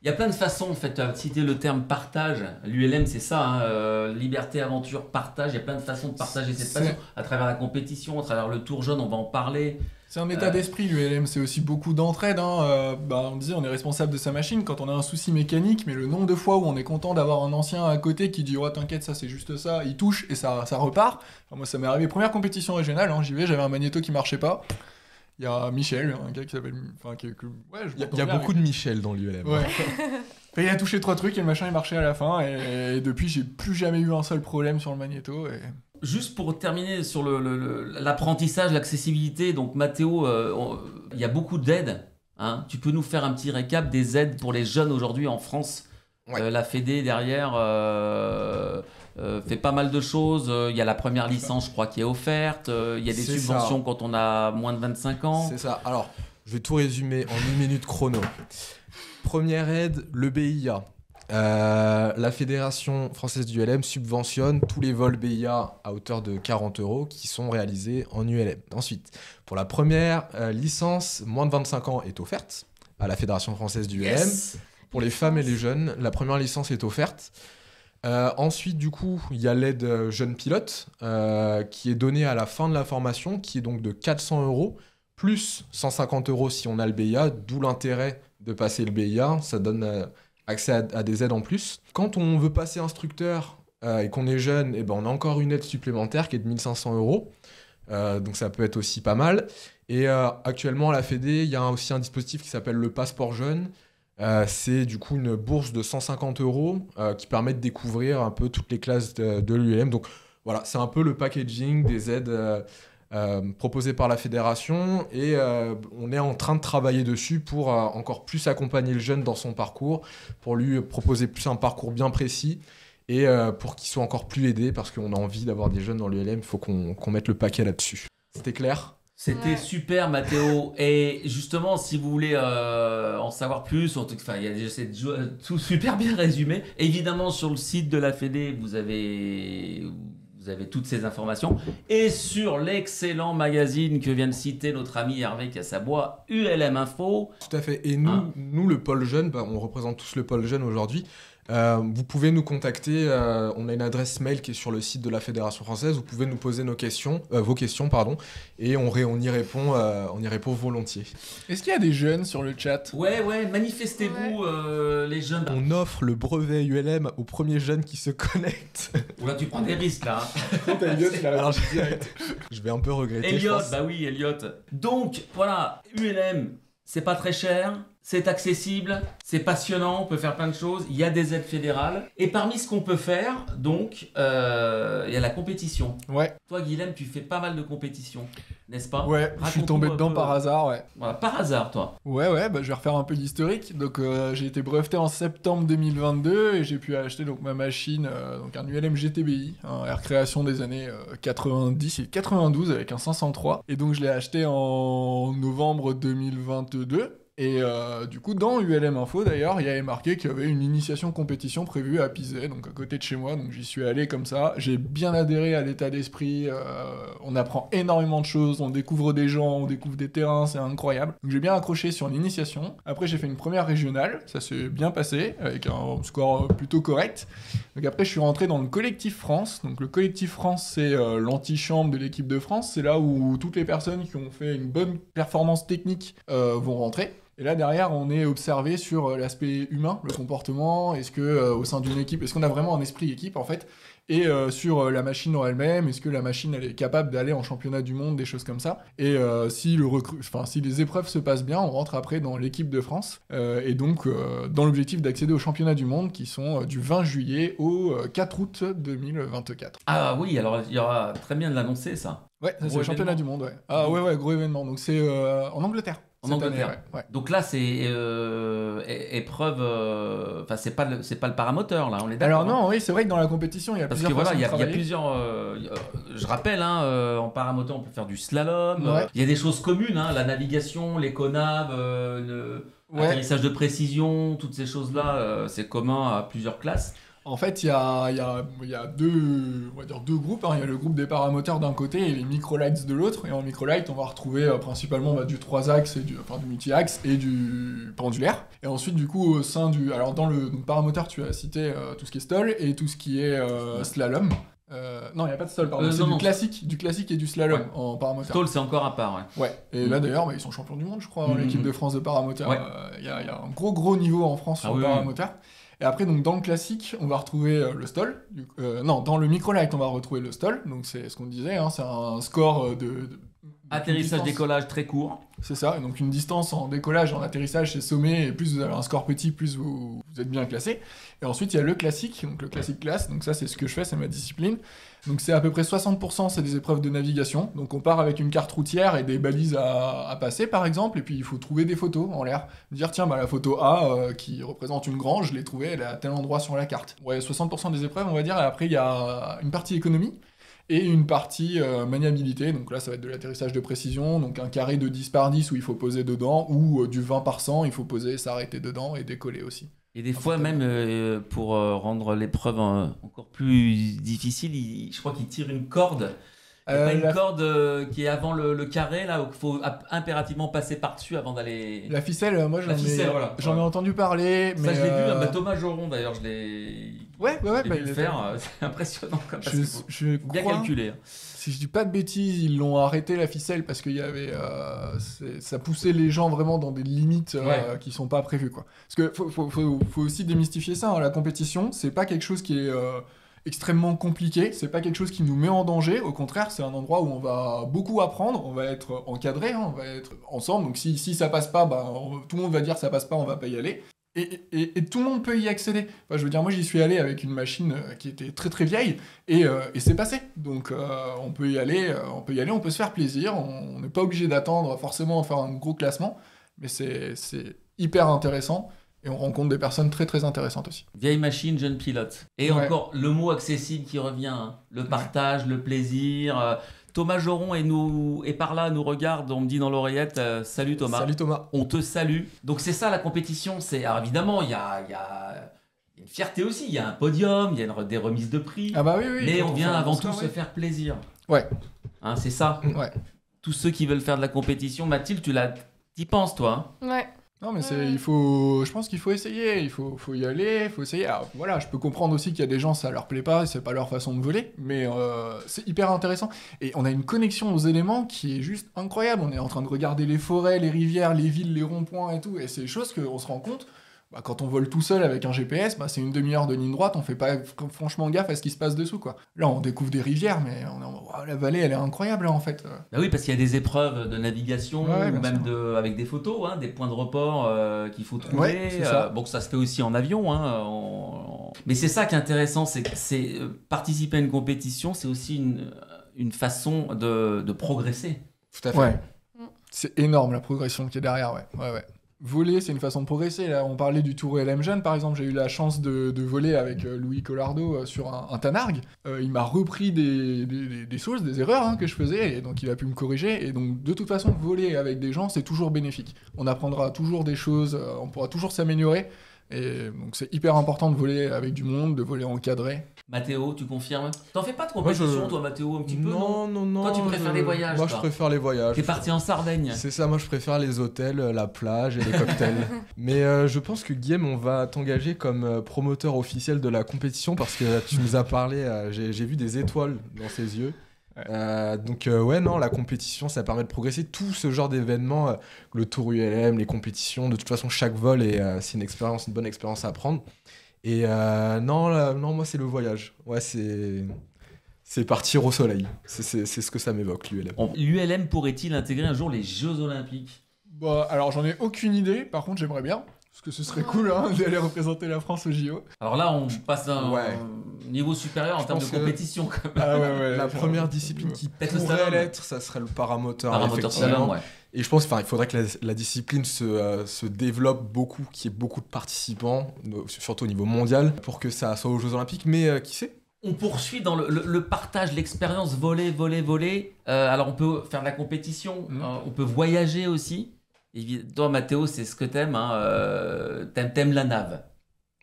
A: Il y a plein de façons, en fait, tu as cité le terme partage. L'ULM, c'est ça, hein, liberté, aventure, partage. Il y a plein de façons de partager cette passion à travers la compétition, à travers le tour jaune, on va en parler.
D: C'est un état d'esprit, l'ULM, c'est aussi beaucoup d'entraide. Hein. On disait, on est responsable de sa machine quand on a un souci mécanique, mais le nombre de fois où on est content d'avoir un ancien à côté qui dit « Oh, t'inquiète, ça c'est juste ça », il touche et ça repart. Enfin, moi, ça m'est arrivé, première compétition régionale, hein, j'y vais, j'avais un magnéto qui marchait pas. Il y a Michel, un gars qui s'appelle... Enfin,
B: Il y a beaucoup de Michel dans l'ULM.
D: Ouais. Enfin, il a touché 3 trucs et le machin il marchait à la fin, et depuis, j'ai plus jamais eu un seul problème sur le magnéto. Et...
A: Juste pour terminer sur l'apprentissage, l'accessibilité, donc Mathéo, il y a beaucoup d'aides. Hein. Tu peux nous faire un petit récap des aides pour les jeunes aujourd'hui en France?
B: Ouais.
A: La Fédé derrière fait pas mal de choses. Il y a la première licence, je crois, qui est offerte. Il y a des
B: C'est
A: subventions
B: ça.
A: quand on a moins de 25 ans.
B: C'est ça. Alors, je vais tout résumer en 1 minute chrono. Première aide, le BIA. La Fédération française du ULM subventionne tous les vols BIA à hauteur de 40 € qui sont réalisés en ULM. Ensuite, pour la première licence, moins de 25 ans est offerte à la Fédération française du ULM.
A: Yes.
B: Pour les femmes et les jeunes, la première licence est offerte. Ensuite, du coup, il y a l'aide jeune pilote qui est donnée à la fin de la formation, qui est donc de 400 € plus 150 € si on a le BIA, d'où l'intérêt de passer le BIA. Ça donne accès à des aides en plus. Quand on veut passer instructeur et qu'on est jeune, eh ben, on a encore une aide supplémentaire qui est de 1 500 €. Donc ça peut être aussi pas mal. Et actuellement, à la Fédé, il y a aussi un dispositif qui s'appelle le passeport jeune, C'est du coup une bourse de 150 € qui permet de découvrir un peu toutes les classes de l'ULM. Donc voilà, c'est un peu le packaging des aides proposées par la fédération et on est en train de travailler dessus pour encore plus accompagner le jeune dans son parcours, pour lui proposer plus un parcours bien précis et pour qu'il soit encore plus aidé parce qu'on a envie d'avoir des jeunes dans l'ULM, il faut qu'on mette le paquet là-dessus. C'était clair ?
A: C'était super, Mathéo. Et justement, si vous voulez en savoir plus, c'est tout super bien résumé. Évidemment, sur le site de la Fédé, vous avez toutes ces informations. Et sur l'excellent magazine que vient de citer notre ami Hervé Cassabois, ULM Info.
B: Tout à fait. Et nous le pôle jeune, on représente tous le pôle jeune aujourd'hui. Vous pouvez nous contacter, on a une adresse mail qui est sur le site de la Fédération française, vous pouvez nous poser vos questions, et on y répond volontiers.
D: Est-ce qu'il y a des jeunes sur le chat ?
A: Ouais, manifestez-vous les jeunes.
B: On offre le brevet ULM aux premiers jeunes qui se connectent.
A: Oula, tu prends des risques là.
B: Alors, je vais un peu regretter.
A: Elliot, Elliot. Donc voilà, ULM, c'est pas très cher. C'est accessible, c'est passionnant, on peut faire plein de choses, il y a des aides fédérales. Et parmi ce qu'on peut faire, donc, il y a la compétition.
D: Ouais.
A: Toi, Guilhem, tu fais pas mal de compétitions, n'est-ce pas ?
D: Ouais, je suis tombé dedans par hasard, ouais.
A: Voilà, par hasard, toi.
D: Ouais, je vais refaire un peu d'historique. Donc, j'ai été breveté en septembre 2022 et j'ai pu acheter donc, ma machine, donc un ULM GTBI, un Air Création des années 90 et 92 avec un 503. Et donc, je l'ai acheté en novembre 2022. Et du coup, dans ULM Info, d'ailleurs, il y avait marqué qu'il y avait une initiation compétition prévue à Pizet, donc à côté de chez moi. Donc j'y suis allé comme ça. J'ai bien adhéré à l'état d'esprit. On apprend énormément de choses. On découvre des gens, on découvre des terrains. C'est incroyable. Donc j'ai bien accroché sur l'initiation. Après, j'ai fait une première régionale. Ça s'est bien passé, avec un score plutôt correct. Donc après, je suis rentré dans le collectif France. Donc le collectif France, c'est l'antichambre de l'équipe de France. C'est là où toutes les personnes qui ont fait une bonne performance technique vont rentrer. Et là, derrière, on est observé sur l'aspect humain, le comportement. Est-ce que au sein d'une équipe, est-ce qu'on a vraiment un esprit équipe, en fait ? Et sur la machine en elle-même, est-ce que la machine, elle est capable d'aller en championnat du monde, des choses comme ça ? Et si les épreuves se passent bien, on rentre après dans l'équipe de France. Et donc, dans l'objectif d'accéder aux championnats du monde, qui sont du 20 juillet au 4 août 2024.
A: Ah oui, alors il y aura très bien de l'annoncer, ça.
D: Ouais, ça, c'est le championnat du monde, ouais. Ah ouais, gros événement. Donc c'est en Angleterre.
A: En Angleterre.
D: Année, ouais.
A: Donc là, c'est épreuve. Enfin, c'est pas le paramoteur, là, on est d'accord.
D: Alors non, oui, c'est vrai que dans la compétition, il y a plusieurs façons de travailler.
A: Il y a plusieurs. Je rappelle, en paramoteur, on peut faire du slalom.
D: Ouais.
A: Il y a des choses communes, la navigation, les conabs, l'atterrissage de précision, toutes ces choses-là, c'est commun à plusieurs classes.
D: En fait, il y a deux groupes. Il y a le groupe des paramoteurs d'un côté et les microlights de l'autre. Et en microlight, on va retrouver principalement du 3-axe, du multi-axe et du pendulaire. Et ensuite, du coup, au sein du... Alors, dans le paramoteur, tu as cité tout ce qui est stall et tout ce qui est slalom. Non, il n'y a pas de stall, pardon. C'est du classique et du slalom en paramoteur.
A: Stall, c'est encore à part, ouais.
D: Ouais. Et là, d'ailleurs, ils sont champions du monde, je crois, l'équipe de France de paramoteur. Il y a un gros niveau en France sur le paramoteur. Et après, donc, dans le classique, on va retrouver le stall. Dans le microlight, on va retrouver le stall. Donc, c'est ce qu'on disait, c'est un score
A: atterrissage, décollage très court.
D: C'est ça, et donc une distance en décollage, en atterrissage, c'est sommet, et plus vous avez un score petit, plus vous êtes bien classé. Et ensuite, il y a le classique, donc le classique classe, donc ça, c'est ce que je fais, c'est ma discipline. Donc c'est à peu près 60%, c'est des épreuves de navigation. Donc on part avec une carte routière et des balises à passer, par exemple, et puis il faut trouver des photos en l'air. Dire, tiens, la photo A, qui représente une grange, je l'ai trouvée, elle est à tel endroit sur la carte. Ouais, 60% des épreuves, on va dire, et après, il y a une partie économie. Et une partie maniabilité, donc là ça va être de l'atterrissage de précision, donc un carré de 10 par 10 où il faut poser dedans, ou du 20 par 100, il faut poser, s'arrêter dedans et décoller aussi.
A: Et des fois même, pour rendre l'épreuve encore plus difficile, je crois qu'il tire une corde. Il y a pas une corde qui est avant le carré, là, où il faut impérativement passer par-dessus avant d'aller...
D: La ficelle, moi j'en ai entendu parler, mais...
A: Ça je l'ai vu, Thomas Joron d'ailleurs, je l'ai...
D: Ouais,
A: vu le faire, c'est impressionnant comme ça.
D: Je
A: bien calculé.
D: Si je dis pas de bêtises, ils l'ont arrêté la ficelle parce qu'il y avait, ça poussait les gens vraiment dans des limites qui sont pas prévues, quoi. Parce que faut aussi démystifier ça, la compétition, c'est pas quelque chose qui est extrêmement compliqué, c'est pas quelque chose qui nous met en danger, au contraire, c'est un endroit où on va beaucoup apprendre, on va être encadré, on va être ensemble, donc si ça passe pas, tout le monde va dire ça passe pas, on va pas y aller. Et tout le monde peut y accéder. Enfin, je veux dire, moi j'y suis allé avec une machine qui était très très vieille et c'est passé. Donc on peut y aller, on peut se faire plaisir. On n'est pas obligé d'attendre forcément à faire un gros classement, mais c'est hyper intéressant et on rencontre des personnes très très intéressantes aussi.
A: Vieille machine, jeune pilote. Et
D: Ouais.
A: encore le mot accessible qui revient, hein. Le partage, le plaisir. Thomas Joron et par là nous regarde, on me dit dans l'oreillette, salut Thomas.
B: Salut Thomas.
A: On te salue. Donc c'est ça la compétition. Alors évidemment, il y a une fierté aussi. Il y a un podium, il y a des remises de prix.
D: Ah bah oui.
A: mais
D: quand
A: on
D: fait
A: vient
D: un
A: avant
D: Oscar,
A: tout se faire plaisir.
D: Ouais.
A: Hein, c'est ça.
D: Ouais.
A: Tous ceux qui veulent faire de la compétition. Mathilde, t'y penses toi, hein?
C: Ouais.
D: Non mais je pense qu'il faut essayer, il faut y aller, il faut essayer. Alors voilà, je peux comprendre aussi qu'il y a des gens ça leur plaît pas, c'est pas leur façon de voler, mais c'est hyper intéressant. Et on a une connexion aux éléments qui est juste incroyable. On est en train de regarder les forêts, les rivières, les villes, les ronds-points et tout, et c'est des choses qu'on se rend compte. Bah, quand on vole tout seul avec un GPS, bah, c'est une demi-heure de ligne droite, on fait pas franchement gaffe à ce qui se passe dessous, quoi. Là, on découvre des rivières, mais wow, la vallée, elle est incroyable, là, en fait.
A: Bah oui, parce qu'il y a des épreuves de navigation,
D: Ouais,
A: ou
D: bien
A: même
D: sûr.
A: avec des photos, hein, des points de report qu'il faut trouver.
D: Ouais, c'est ça.
A: Bon, ça se fait aussi en avion. Hein, Mais c'est ça qui est intéressant, c'est que participer à une compétition, c'est aussi une façon de progresser.
B: Tout à fait.
D: Ouais. C'est énorme, la progression qui est derrière, ouais. Voler, c'est une façon de progresser. Là, on parlait du Tour LM Jeune, par exemple. J'ai eu la chance de voler avec Louis Collardo sur un Tanargue. Il m'a repris des choses, des erreurs hein, que je faisais, et donc il a pu me corriger. Et donc, de toute façon, voler avec des gens, c'est toujours bénéfique. On apprendra toujours des choses, on pourra toujours s'améliorer. Et donc, c'est hyper important de voler avec du monde, de voler encadré.
A: Mathéo, tu confirmes? T'en fais pas de compétition, toi, Mathéo, un petit peu?
B: Non.
A: Toi, tu préfères les voyages,
B: Moi,
A: toi.
B: je préfère les voyages.
A: T'es parti en Sardaigne.
B: C'est ça, moi je préfère les hôtels, la plage et les cocktails. Mais je pense que Guillaume, on va t'engager comme promoteur officiel de la compétition parce que tu nous as parlé, j'ai vu des étoiles dans ses yeux. Donc non, la compétition, ça permet de progresser. Tout ce genre d'événements, le Tour ULM, les compétitions, de toute façon chaque vol c'est une bonne expérience à prendre. Et non, moi c'est le voyage. Ouais, c'est partir au soleil. C'est ce que ça m'évoque, l'ULM.
A: L'ULM pourrait-il intégrer un jour les Jeux Olympiques?
D: Bah, alors, j'en ai aucune idée. Par contre, j'aimerais bien. Parce que ce serait cool hein, d'aller représenter la France au JO.
A: Alors là, on passe à un
B: Ouais.
A: niveau supérieur en
B: Je
A: termes de
B: pense que-
A: compétition. Quand même.
D: Ah ouais.
B: La première discipline qui
A: Peut-être le
B: pourrait
A: slalom.
B: l'être, ça serait le paramoteur.
A: Paramoteur
B: effectivement.
A: slalom, ouais.
B: Et je pense qu'il faudrait que la discipline se développe beaucoup, qu'il y ait beaucoup de participants, surtout au niveau mondial, pour que ça soit aux Jeux Olympiques. Mais qui sait?
A: On poursuit dans le partage, l'expérience voler. Alors on peut faire de la compétition, on peut voyager aussi. Toi, Mathéo, c'est ce que t'aimes. Hein, t'aimes la nave.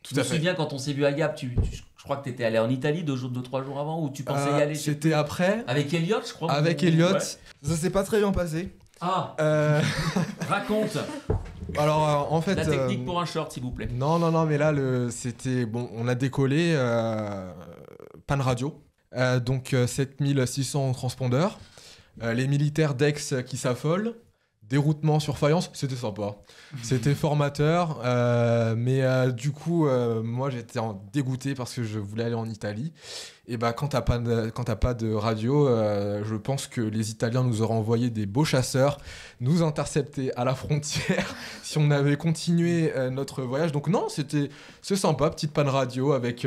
B: Tout
A: Je
B: à
A: me
B: fait.
A: souviens quand on s'est vu à Gap, je crois que t'étais allé en Italie 2-3 jours avant, ou tu pensais y aller
B: C'était après,
A: avec Elliot, je crois.
B: avec
A: ou-
B: Elliot.
A: Ouais.
B: Ça s'est pas très bien passé.
A: Ah,
B: Euh,
A: raconte
B: alors, en fait.
A: la technique pour un short, s'il vous plaît.
B: Non, mais là, c'était. Bon, on a décollé, panne radio. Donc, 7600 transpondeurs. Les militaires d'Aix qui s'affolent. Déroutement sur faïence, c'était sympa. C'était formateur, mais du coup, moi j'étais dégoûté parce que je voulais aller en Italie. Et bah, quand t'as pas de radio, je pense que les Italiens nous auraient envoyé des beaux chasseurs, nous intercepter à la frontière si on avait continué notre voyage. Donc non, c'est sympa, petite panne radio avec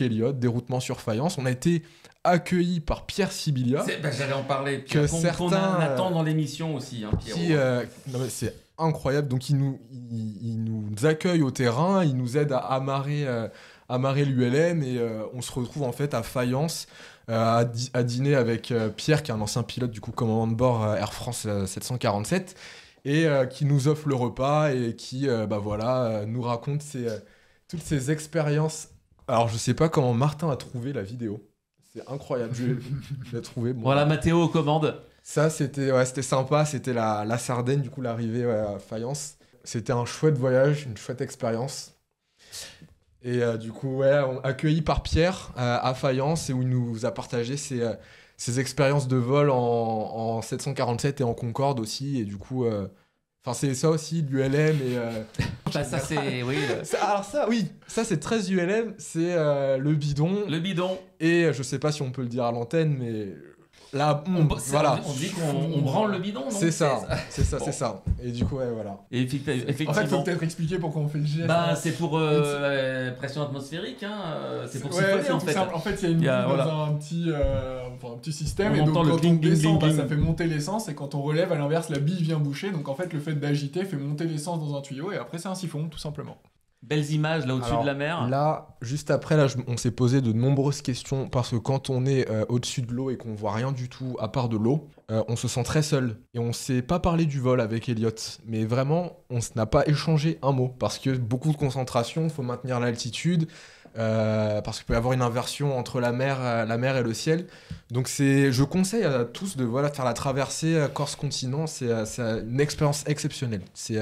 B: Elliot, déroutement sur faïence. On a été accueillis par Pierre Sibilia.
A: J'allais en parler.
B: Que
A: Qu'on
B: certains,
A: attend dans l'émission aussi, hein, Pierrot.
B: Non, mais c'est incroyable. Donc il nous accueille au terrain, il nous aide à amarrer l'ULM et on se retrouve en fait à Fayence à dîner avec Pierre qui est un ancien pilote du coup commandant de bord Air France 747 et qui nous offre le repas et qui nous raconte toutes ces expériences. Alors je sais pas comment Martin a trouvé la vidéo. C'est incroyable, je l'ai trouvé. Bon,
A: Voilà, Mathéo aux commandes.
B: ça, c'était sympa. C'était la Sardaigne, du coup, l'arrivée à Fayence. C'était un chouette voyage, une chouette expérience. Et du coup, accueilli par Pierre à Fayence, et où il nous a partagé ses expériences de vol en 747 et en Concorde aussi. Et du coup, c'est ça aussi, l'ULM. Et,
A: Ça, c'est. Oui,
B: alors, ça, oui, ça, c'est 13 ULM. C'est le bidon.
A: le bidon.
B: Et je sais pas si on peut le dire à l'antenne, mais Là, voilà.
A: On dit qu'on branle le bidon, non?
B: C'est ça.
A: Bon.
B: C'est ça. Et du coup, ouais, voilà.
A: Et
D: En fait,
A: effectivement.
D: faut peut-être expliquer pourquoi on fait le geste.
A: Bah, c'est pour pression atmosphérique, hein. C'est pour
D: Ouais,
A: siphonner
D: c'est
A: en
D: tout
A: fait.
D: simple. En fait, il y a une
A: Il y a-
D: bulle dans un petit système,
A: On
D: et donc
A: entend le
D: quand
A: cling,
D: on
A: cling,
D: descend,
A: cling,
D: ça
A: cling.
D: fait monter l'essence, et quand on relève, à l'inverse, la bille vient boucher. Donc en fait, le fait d'agiter fait monter l'essence dans un tuyau, et après c'est un siphon, tout simplement.
A: Belles images là au-dessus
B: Alors,
A: de la mer.
B: Là, juste après, on s'est posé de nombreuses questions parce que quand on est au-dessus de l'eau et qu'on voit rien du tout à part de l'eau, on se sent très seul. Et on s'est pas parlé du vol avec Elliot, mais vraiment, n'a pas échangé un mot parce que beaucoup de concentration, il faut maintenir l'altitude. Parce qu'il peut y avoir une inversion entre la mer et le ciel. Donc je conseille à tous de faire la traversée Corse-Continent. C'est une expérience exceptionnelle. C'est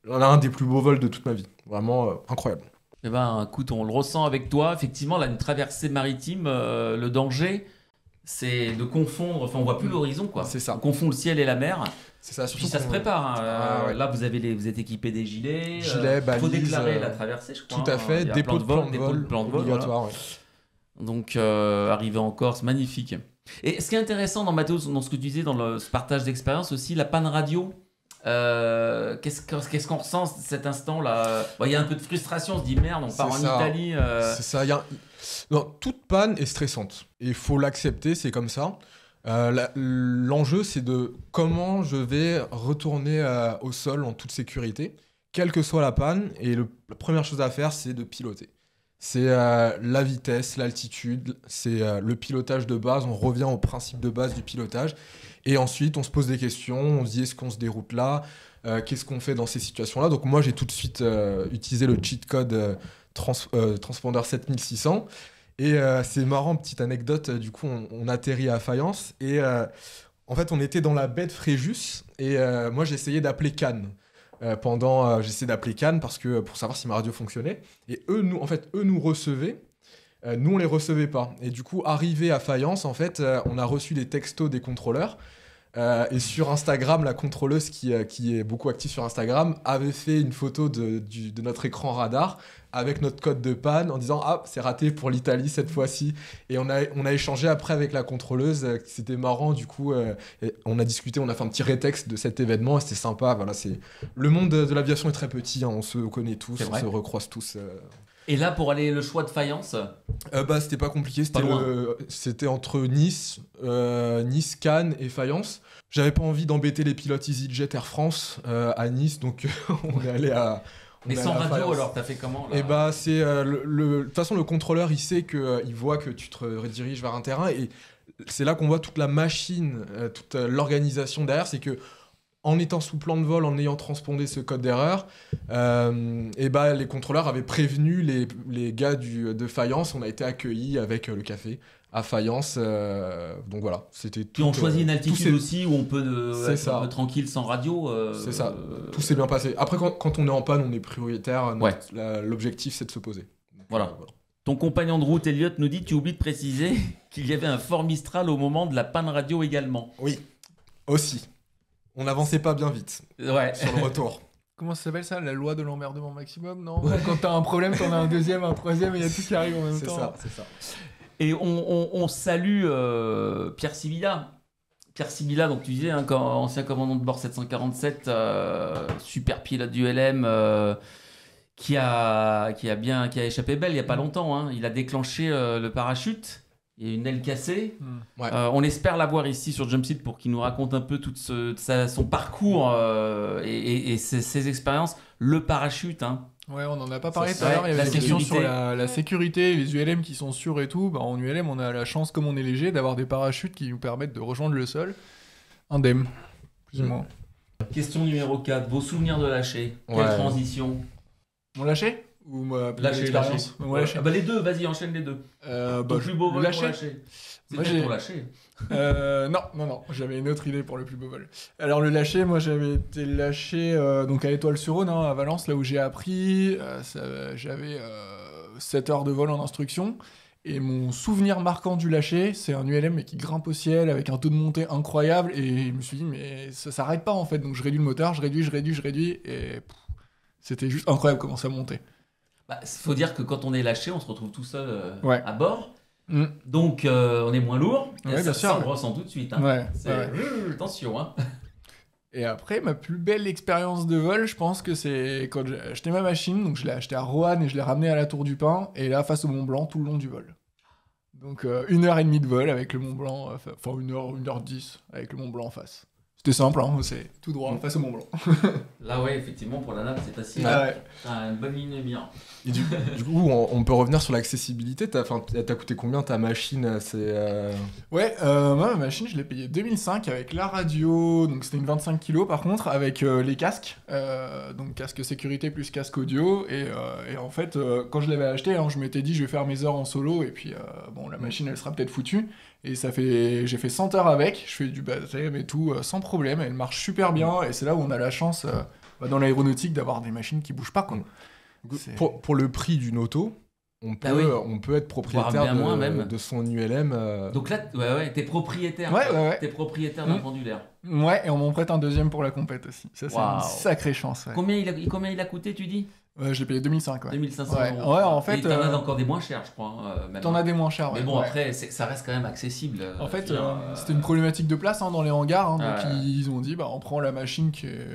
B: l'un des plus beaux vols de toute ma vie. Vraiment incroyable.
A: Eh ben, écoute, on le ressent avec toi. Effectivement, là, une traversée maritime, le danger, c'est de confondre. Enfin, on voit plus l'horizon, quoi.
B: C'est ça.
A: On confond le ciel et la mer.
B: C'est ça.
A: Puis ça se prépare. Hein.
B: Ah, ouais.
A: Là, vous êtes équipé des gilets.
B: Gilets,
A: Il faut
B: balises,
A: déclarer la traversée, je crois.
B: Tout à fait.
A: Il y a
B: Dépôt de plan de
A: dépôt
B: vol.
A: plan de vol,
B: Obligatoire,
A: voilà.
B: ouais.
A: Donc, arriver en Corse, magnifique. Et ce qui est intéressant dans Mathéo, dans ce que tu disais, dans ce partage d'expérience aussi, la panne radio. Qu'est-ce qu'on ressent cet instant-là? Il y a un peu de frustration, on se dit merde, on part en
B: C'est ça.
A: Italie.
B: C'est ça. Non, toute panne est stressante. Et il faut l'accepter, c'est comme ça. L'enjeu, c'est de comment je vais retourner au sol en toute sécurité, quelle que soit la panne. Et la première chose à faire, c'est de piloter. C'est la vitesse, l'altitude, c'est le pilotage de base. On revient au principe de base du pilotage. Et ensuite, on se pose des questions. On se dit, est-ce qu'on se déroute là? Qu'est-ce qu'on fait dans ces situations-là? Donc moi, j'ai tout de suite utilisé le cheat code Transponder 7600. Et c'est marrant, petite anecdote, du coup on atterrit à Fayence et en fait on était dans la baie de Fréjus et moi j'essayais d'appeler Cannes. J'essayais d'appeler Cannes pour savoir si ma radio fonctionnait et eux nous recevaient, nous on les recevait pas. Et du coup arrivé à Fayence en fait on a reçu des textos des contrôleurs. Et sur Instagram, la contrôleuse qui est beaucoup active sur Instagram avait fait une photo de notre écran radar avec notre code de panne en disant « Ah, c'est raté pour l'Italie cette fois-ci ». Et on a échangé après avec la contrôleuse, c'était marrant du coup. On a discuté, on a fait un petit rétexte de cet événement et c'était sympa. Voilà, le monde de l'aviation est très petit, hein, on se connaît tous, on se recroise tous.
A: Et là, pour aller le choix de Fayence,
B: c'était pas compliqué,
A: Pas loin.
B: c'était entre Nice, Cannes et Fayence. J'avais pas envie d'embêter les pilotes EasyJet Air France à Nice, donc on est allé à...
A: mais sans radio, alors t'as fait comment là?
B: Et c'est de toute façon le contrôleur il sait que il voit que tu te rediriges vers un terrain et c'est là qu'on voit toute la machine, toute l'organisation derrière, c'est que en étant sous plan de vol, en ayant transpondé ce code d'erreur, les contrôleurs avaient prévenu les gars de Fayence. On a été accueillis avec le café à Fayence. Donc voilà, c'était tout.
A: Puis on choisit une altitude aussi où on peut être un peu tranquille sans radio.
B: C'est ça, tout s'est bien passé. Après, quand on est en panne, on est prioritaire. L'objectif, c'est de se poser. Donc,
A: voilà. Ton compagnon de route, Elliot, nous dit, tu oublies de préciser qu'il y avait un Fort Mistral au moment de la panne radio également.
B: Oui, aussi. On n'avançait pas bien vite sur le retour.
D: Comment ça s'appelle ça? La loi de l'emmerdement maximum, non? Quand t'as un problème, t'en as un deuxième, un troisième, et il y a tout qui arrive en même temps.
B: C'est ça.
A: Et on salue Pierre Sibilla. Pierre Sibilla, donc tu disais, hein, ancien commandant de bord 747, super pilote du LM, qui a échappé belle il n'y a pas longtemps. Hein. Il a déclenché le parachute. Il y a une aile cassée.
B: Ouais.
A: On espère l'avoir ici sur Jumpseat pour qu'il nous raconte un peu tout son parcours et ses expériences. Le parachute, hein.
D: Ouais, on n'en a pas parlé
A: C'est
D: tout à l'heure.
A: ça,
D: Il y
A: la
D: avait une question sur
A: sécurité.
D: la sécurité, les ULM qui sont sûrs et tout. En ULM, on a la chance, comme on est léger, d'avoir des parachutes qui nous permettent de rejoindre le sol indemne, plus ou moins.
A: Question numéro 4. Vos souvenirs de lâcher. Quelle
B: Ouais.
A: transition?
D: Mon lâché ou ma
A: Lâcher.
D: expérience? Mon lâché.
A: Les deux, vas-y, enchaîne les deux. Ton plus beau vol
D: lâché.
A: pour lâcher. C'est
D: Moi,
A: peut-être
D: j'ai-
A: pour lâcher.
D: Non, j'avais une autre idée pour le plus beau vol. Alors le lâcher, moi j'avais été lâché donc à Étoile-sur-Rhône, à Valence, là où j'ai appris. J'avais 7 heures de vol en instruction. Et mon souvenir marquant du lâcher, c'est un ULM mais qui grimpe au ciel avec un taux de montée incroyable. Et je me suis dit, mais ça s'arrête pas en fait. Donc je réduis le moteur, je réduis. Et c'était juste incroyable comment ça montait.
A: Faut dire que quand on est lâché, on se retrouve tout seul
D: Ouais.
A: à bord. Donc on est moins lourd. Et
D: Ouais, bien sûr.
A: ça, on ressent tout de suite. Hein.
D: Ouais,
A: C'est...
D: ouais.
A: Attention. Hein.
D: Et après, ma plus belle expérience de vol, je pense que c'est quand j'ai acheté ma machine. Donc, je l'ai acheté à Roanne et je l'ai ramené à la Tour du Pin. Et là, face au Mont Blanc, tout le long du vol. Donc, 1h30 de vol avec le Mont Blanc. Enfin, 1h10 avec le Mont Blanc en face. C'était simple, hein, c'est tout droit face au Mont Blanc.
A: Là, ouais, effectivement, pour la nappe, c'est facile.
D: Ah ouais.
A: T'as une bonne ligne bien.
B: Et du coup, on peut revenir sur l'accessibilité. Elle t'a coûté combien ta machine?
D: Ouais, moi, ma machine, je l'ai payée 2005 avec la radio, donc c'était une 25 kg par contre, avec les casques, donc casque sécurité plus casque audio, et en fait, quand je l'avais acheté, hein, je m'étais dit je vais faire mes heures en solo, et puis bon, la machine elle sera peut-être foutue, et j'ai fait 100 heures avec, je fais du baptême et tout, sans problème, elle marche super bien, et c'est là où on a la chance, dans l'aéronautique, d'avoir des machines qui bougent pas, quoi.
B: Pour le prix d'une auto, on peut être propriétaire
A: bien moins, même.
B: de son ULM.
A: Donc là, t'es propriétaire.
D: Ouais.
A: T'es propriétaire d'un pendulaire.
D: Ouais, et on m'en prête un deuxième pour la compète aussi. Ça, c'est une sacrée chance. Ouais.
A: Combien il a coûté, tu dis?
D: Je l'ai payé 2005, ouais.
A: 2500
D: ouais.
A: euros.
D: Ouais, en fait.
A: Et t'en as encore des moins chers, je crois. Même.
D: T'en as des moins chers, ouais.
A: Mais bon,
D: ouais.
A: après, ça reste quand même accessible.
D: En fait, c'était une problématique de place dans les hangars. Hein, donc, ils ont dit, on prend la machine qui est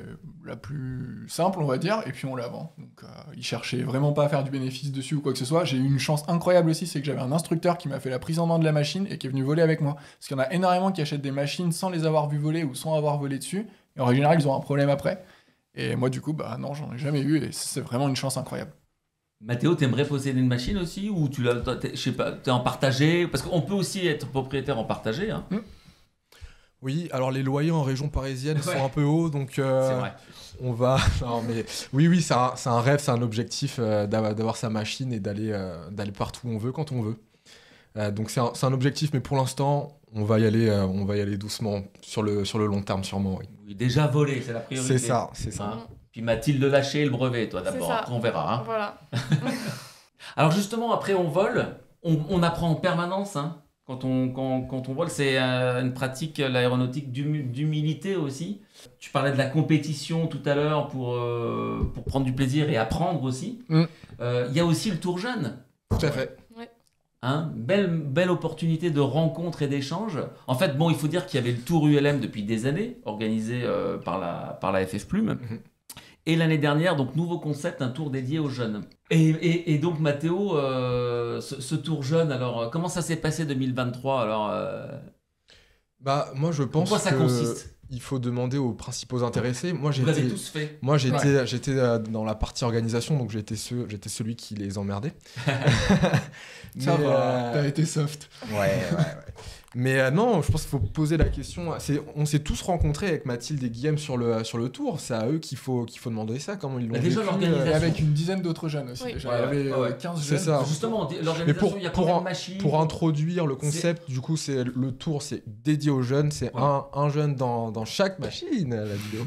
D: la plus simple, on va dire, et puis on la vend. Donc, ils cherchaient vraiment pas à faire du bénéfice dessus ou quoi que ce soit. J'ai eu une chance incroyable aussi, c'est que j'avais un instructeur qui m'a fait la prise en main de la machine et qui est venu voler avec moi. Parce qu'il y en a énormément qui achètent des machines sans les avoir vues voler ou sans avoir volé dessus. Et en règle générale, ils ont un problème après. Et moi, du coup, non, j'en ai jamais eu, et c'est vraiment une chance incroyable.
A: Mathéo, t'aimerais posséder une machine aussi, ou je sais pas, t'es en partagé? Parce qu'on peut aussi être propriétaire en partagé. Hein.
B: Oui, alors les loyers en région parisienne sont un peu hauts, donc
A: c'est vrai.
B: on va. Non, mais oui, c'est un rêve, c'est un objectif d'avoir sa machine et d'aller partout où on veut quand on veut. Donc c'est un objectif, mais pour l'instant, on va y aller doucement sur le long terme sûrement. Oui,
A: déjà volé, c'est la priorité.
B: C'est ça.
A: Hein. Puis Mathilde lâché le brevet, toi d'abord. Après on verra. Hein.
C: Voilà.
A: Alors justement, après on vole, on apprend en permanence. Hein. Quand on vole, c'est une pratique, l'aéronautique, d'humilité aussi. Tu parlais de la compétition tout à l'heure pour prendre du plaisir et apprendre aussi. Il y a aussi le tour jeune.
B: Tout à fait.
A: Hein, belle opportunité de rencontre et d'échange. En fait, il faut dire qu'il y avait le Tour ULM depuis des années, organisé par la FF Plume. Et l'année dernière, donc nouveau concept, un tour dédié aux jeunes. Et donc Mathéo, ce tour jeune, alors comment ça s'est passé 2023 alors
B: moi je pense
A: quoi ça consiste?
B: Il faut demander aux principaux intéressés. Vous
A: l'avez tous fait.
B: Moi j'étais dans la partie organisation, donc j'étais celui qui les emmerdait.
D: Ça va, t'as été soft.
B: Ouais. Mais non, je pense qu'il faut poser la question. On s'est tous rencontrés avec Mathilde et Guillaume sur le tour. C'est à eux qu'il faut demander ça, comment ils l'ont vécu.
D: Déjà l'organisation. Avec une dizaine d'autres jeunes aussi.
C: Oui.
D: Déjà. Il y avait 15 jeunes.
B: C'est ça.
A: Justement, l'organisation, il y a combien de machines?
B: Pour introduire le concept, du coup, le tour, c'est dédié aux jeunes. C'est un jeune dans chaque machine, la vidéo.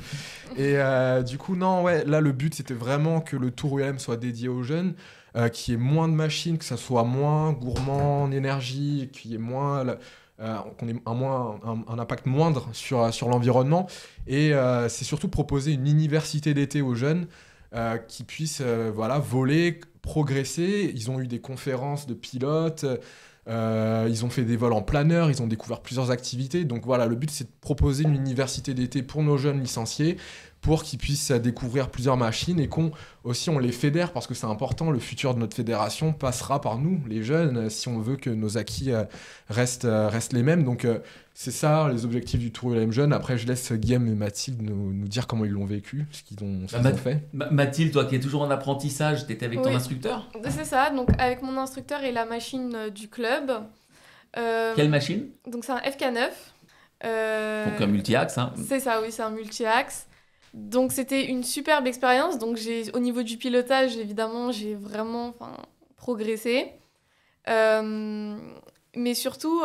B: Et du coup, là, le but, c'était vraiment que le tour ULM soit dédié aux jeunes. Qu'il y ait moins de machines, que ça soit moins gourmand en énergie, qu'il y ait moins... qu'on ait un impact moindre sur l'environnement. Et c'est surtout proposer une université d'été aux jeunes qui puissent voler, progresser. Ils ont eu des conférences de pilotes, ils ont fait des vols en planeur, ils ont découvert plusieurs activités. Donc voilà, le but c'est de proposer une université d'été pour nos jeunes licenciés, pour qu'ils puissent découvrir plusieurs machines et qu'on les fédère, parce que c'est important, le futur de notre fédération passera par nous, les jeunes, si on veut que nos acquis restent les mêmes. Donc c'est ça les objectifs du Tour ULM Jeune. Après je laisse Guillaume et Mathilde nous dire comment ils l'ont vécu, ce qu'ils ont fait.
A: Mathilde, toi qui es toujours en apprentissage, t'étais avec ton instructeur?
C: C'est ça, donc avec mon instructeur et la machine du club.
A: Quelle machine?
C: Donc c'est un FK9.
A: Donc un multi-axe. Hein.
C: C'est ça, oui, c'est un multi-axe. Donc c'était une superbe expérience. Donc au niveau du pilotage, évidemment, j'ai vraiment progressé. Mais surtout,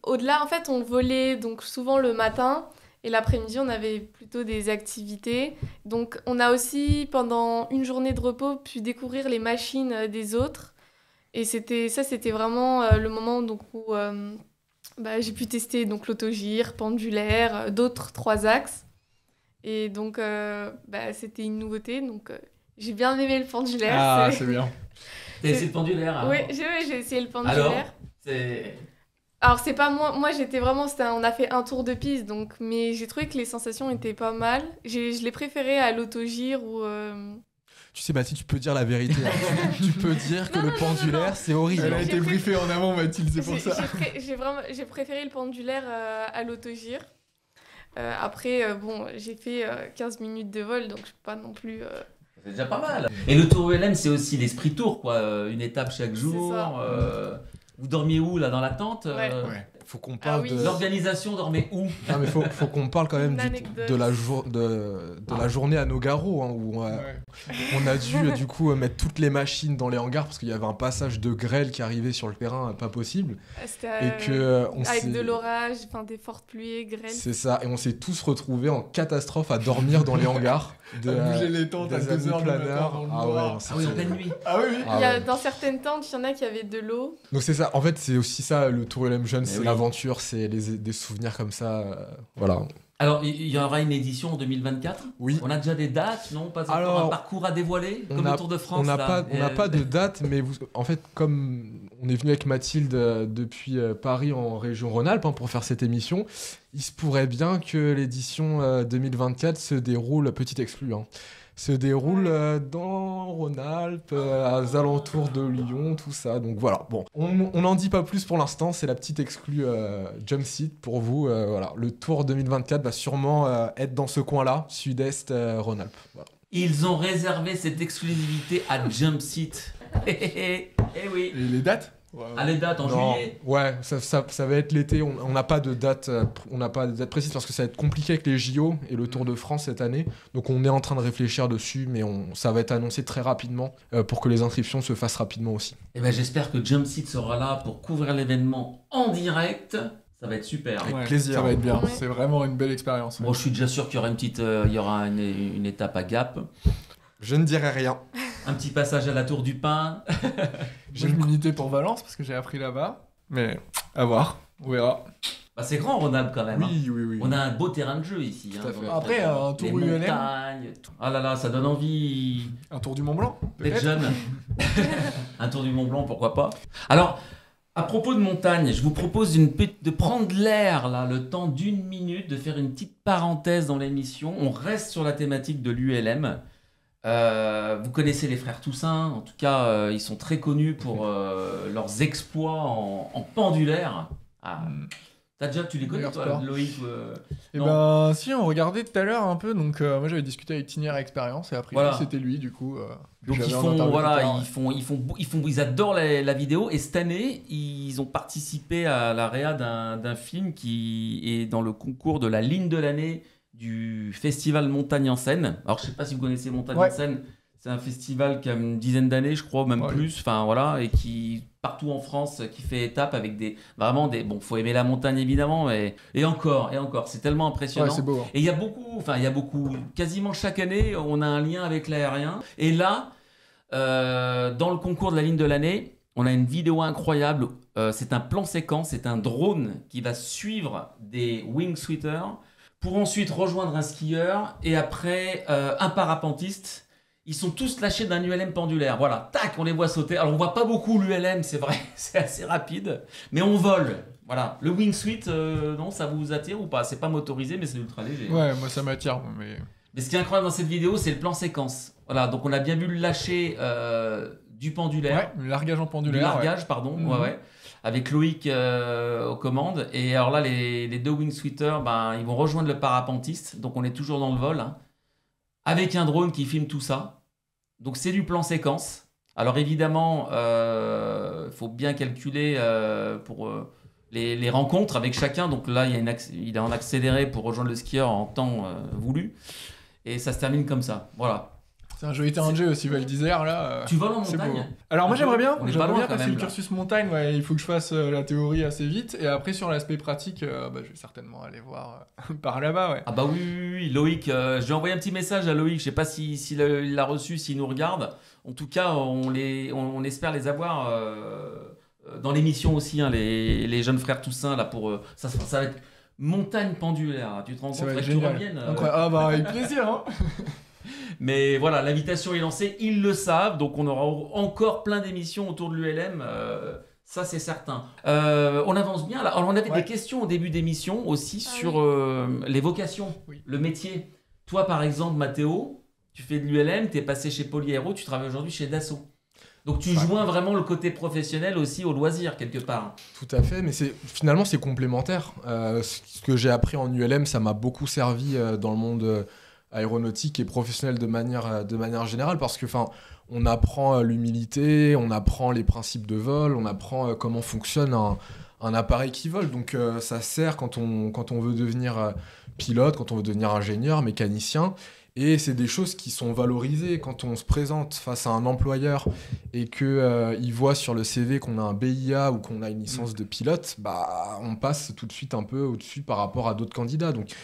C: au-delà, en fait, on volait donc souvent le matin et l'après-midi, on avait plutôt des activités. Donc on a aussi, pendant une journée de repos, pu découvrir les machines des autres. Et c'était vraiment le moment donc, où j'ai pu tester donc, l'autogire, pendulaire, d'autres 3 axes. Et donc, c'était une nouveauté, donc j'ai bien aimé le pendulaire.
D: C'est bien.
A: T'as essayé le pendulaire?
C: Oui, j'ai essayé le pendulaire.
A: Alors, C'est...
C: Alors c'est pas moi j'étais vraiment, on a fait un tour de piste, donc, mais j'ai trouvé que les sensations étaient pas mal. Je l'ai préféré à l'autogire ou...
B: Tu sais, Mathilde, tu peux dire la vérité. Hein. Tu peux dire que
C: Non,
B: le
C: non,
B: pendulaire, c'est horrible.
D: Elle a
B: hein.
D: été briefée en amont, Mathilde, c'est pour ça.
C: J'ai préféré le pendulaire à l'autogire. Après, bon, j'ai fait 15 minutes de vol, donc je peux pas non plus...
A: C'est déjà pas mal. Et le Tour ULM, c'est aussi l'esprit tour, quoi. Une étape chaque jour.
C: ça.
A: Vous dormiez où, là, dans la tente
C: Ouais.
B: Ouais. Faut qu'on parle
C: oui.
B: de...
A: L'organisation dormait où?
B: Non, mais faut qu'on parle quand même
C: Une anecdote.
B: de la journée à Nogaro, hein, où on a dû du coup mettre toutes les machines dans les hangars parce qu'il y avait un passage de grêle qui arrivait sur le terrain, pas possible.
C: C'était
B: Et que on s'est...
C: avec de l'orage, enfin des fortes pluies, grêle.
B: C'est ça, et on s'est tous retrouvés en catastrophe à dormir dans les hangars.
D: À bouger les tentes à
B: des
D: 2 heures du matin
B: planeurs.
D: dans le
B: Ah
D: noir.
B: ouais,
A: Ah oui, en pleine nuit.
D: Ah oui, oui.
C: Il y a, dans certaines tentes, il y en a qui avaient de l'eau.
B: Donc c'est ça, en fait c'est aussi ça le Tour ULM Jeune, c'est
A: oui.
B: l'aventure, c'est des souvenirs comme ça, voilà.
A: Alors, il y aura une édition en 2024?
B: Oui.
A: On a déjà des dates, non? Pas encore
B: Alors,
A: un parcours à dévoiler? Comme le Tour de France,
B: On n'a
A: là.
B: pas de date, mais en fait, comme on est venu avec Mathilde depuis Paris en région Rhône-Alpes pour faire cette émission, il se pourrait bien que l'édition 2024 se déroule, petit exclu, se déroule dans Rhône-Alpes, aux alentours de Lyon, tout ça. Donc voilà, bon, on n'en dit pas plus pour l'instant, c'est la petite exclue Jump Seat pour vous. Voilà. Le Tour 2024 va sûrement être dans ce coin-là, sud-est Rhône-Alpes. Voilà.
A: Ils ont réservé cette exclusivité à Jump Seat. Eh oui.
D: Et les dates
A: À les dates en
B: Non,
A: juillet.
B: ouais, ça va être l'été. On n'a pas de date, précise parce que ça va être compliqué avec les JO et le Tour de France cette année. Donc on est en train de réfléchir dessus, mais ça va être annoncé très rapidement pour que les inscriptions se fassent rapidement aussi.
A: Eh ben, j'espère que Jump Seat sera là pour couvrir l'événement en direct. Ça va être super.
B: Avec
D: Ouais,
B: plaisir.
D: Ça va être bien.
C: Ouais.
D: C'est vraiment une belle expérience.
A: Bon, je suis déjà sûr qu'il y aura une étape à Gap,
B: Je ne dirai rien.
A: un petit passage à la Tour du Pin.
D: J'ai une unité pour Valence parce que j'ai appris là-bas. Mais à voir, on verra.
A: Bah, c'est grand Rhône-Alpes quand même. Hein.
B: Oui.
A: On a un beau terrain de jeu ici.
B: Tout à fait.
A: Donc,
D: Après, un
A: les
D: Tour ULM,
A: montagnes, tout. Ah là là, ça donne envie
D: un Tour du Mont Blanc,
A: d'être
D: peut-être.
A: jeune. Un tour du Mont Blanc, pourquoi pas. Alors, à propos de montagne, je vous propose de prendre l'air, là, le temps d'1 minute, de faire une petite parenthèse dans l'émission. On reste sur la thématique de l'ULM. Vous connaissez les frères Toussaint, en tout cas, ils sont très connus pour leurs exploits en pendulaire. Ah. Tu les connais,
D: Meilleur
A: toi,
D: sport.
A: Loïc
D: Et
A: Non.
D: ben, si, on regardait tout à l'heure un peu. Donc, moi, j'avais discuté avec Tinière Expérience et après,
A: Voilà.
D: c'était lui, du coup. que
A: Donc
D: j'avais
A: ils
D: en
A: font,
D: interlocuteur,
A: ils adorent la vidéo et cette année ils ont participé à la réa d'un film qui est dans le concours de la ligne de l'année du festival Montagne en Seine. Alors je sais pas si vous connaissez Montagne
D: Ouais.
A: en Seine, c'est un festival qui a une dizaine d'années je crois, même
D: Ouais.
A: plus, enfin voilà, et qui partout en France qui fait étape avec bon faut aimer la montagne évidemment, mais et encore c'est tellement impressionnant.
D: Ouais, c'est beau.
A: Et il y a beaucoup, quasiment chaque année, on a un lien avec l'aérien. Et là, dans le concours de la ligne de l'année, on a une vidéo incroyable. C'est un plan séquence, c'est un drone qui va suivre des wingsuiters pour ensuite rejoindre un skieur et après un parapentiste. Ils sont tous lâchés d'un ULM pendulaire. Voilà, tac, on les voit sauter. Alors on voit pas beaucoup l'ULM, c'est vrai, c'est assez rapide, mais on vole. Voilà, le wingsuit, non, ça vous attire ou pas? C'est pas motorisé, mais c'est ultra léger.
D: Ouais, moi, ça m'attire. Mais
A: ce qui est incroyable dans cette vidéo, c'est le plan séquence. Voilà, donc on a bien vu le lâcher du pendulaire,
D: ouais, le largage en
A: du
D: pendulaire.
A: largage, pardon,
D: Mhm.
A: ouais, avec Loïc aux commandes. Et alors là, les deux wingsuiters, ils vont rejoindre le parapentiste. Donc on est toujours dans le vol, avec un drone qui filme tout ça. Donc c'est du plan séquence. Alors évidemment, faut bien calculer pour les rencontres avec chacun. Donc là, il est en accéléré pour rejoindre le skieur en temps voulu. Et ça se termine comme ça. Voilà.
D: C'est un joli terrain de jeu aussi, Val d'Isère, là.
A: Tu voles en
D: C'est beau.
A: montagne?
D: Alors moi j'aimerais bien,
A: On est pas loin, quand
D: passer
A: même,
D: le
A: là.
D: cursus montagne, ouais, il faut que je fasse la théorie assez vite, et après sur l'aspect pratique, je vais certainement aller voir par là-bas, ouais.
A: Ah bah oui, Loïc, je vais envoyer un petit message à Loïc, je sais pas s'il l'a reçu, s'il nous regarde. En tout cas, on espère les avoir dans l'émission aussi, les jeunes frères Toussaint, là, pour ça va être montagne pendulaire, tu te rends
D: Ça
A: compte?
D: va être
A: Faudrait que tu
D: génial.
A: reviennes,
D: Incroyable. Ah bah avec plaisir, hein.
A: Mais voilà, l'invitation est lancée, ils le savent, donc on aura encore plein d'émissions autour de l'ULM. Ça, c'est certain. On avance bien là. Alors, on avait des questions au début d'émission aussi sur les vocations, le métier. Toi, par exemple, Mathéo, tu fais de l'ULM, tu es passé chez Polyaéro, tu travailles aujourd'hui chez Dassault. Donc tu joins vraiment le côté professionnel aussi au loisir quelque part.
B: Tout à fait, mais finalement c'est complémentaire. Ce que j'ai appris en ULM, ça m'a beaucoup servi dans le monde aéronautique et professionnel de manière générale, parce que on apprend l'humilité, on apprend les principes de vol, on apprend comment fonctionne un appareil qui vole. Donc ça sert quand on veut devenir pilote, quand on veut devenir ingénieur, mécanicien. Et c'est des choses qui sont valorisées quand on se présente face à un employeur et qu'il voit sur le CV qu'on a un BIA ou qu'on a une licence de pilote, on passe tout de suite un peu au-dessus par rapport à d'autres candidats. Donc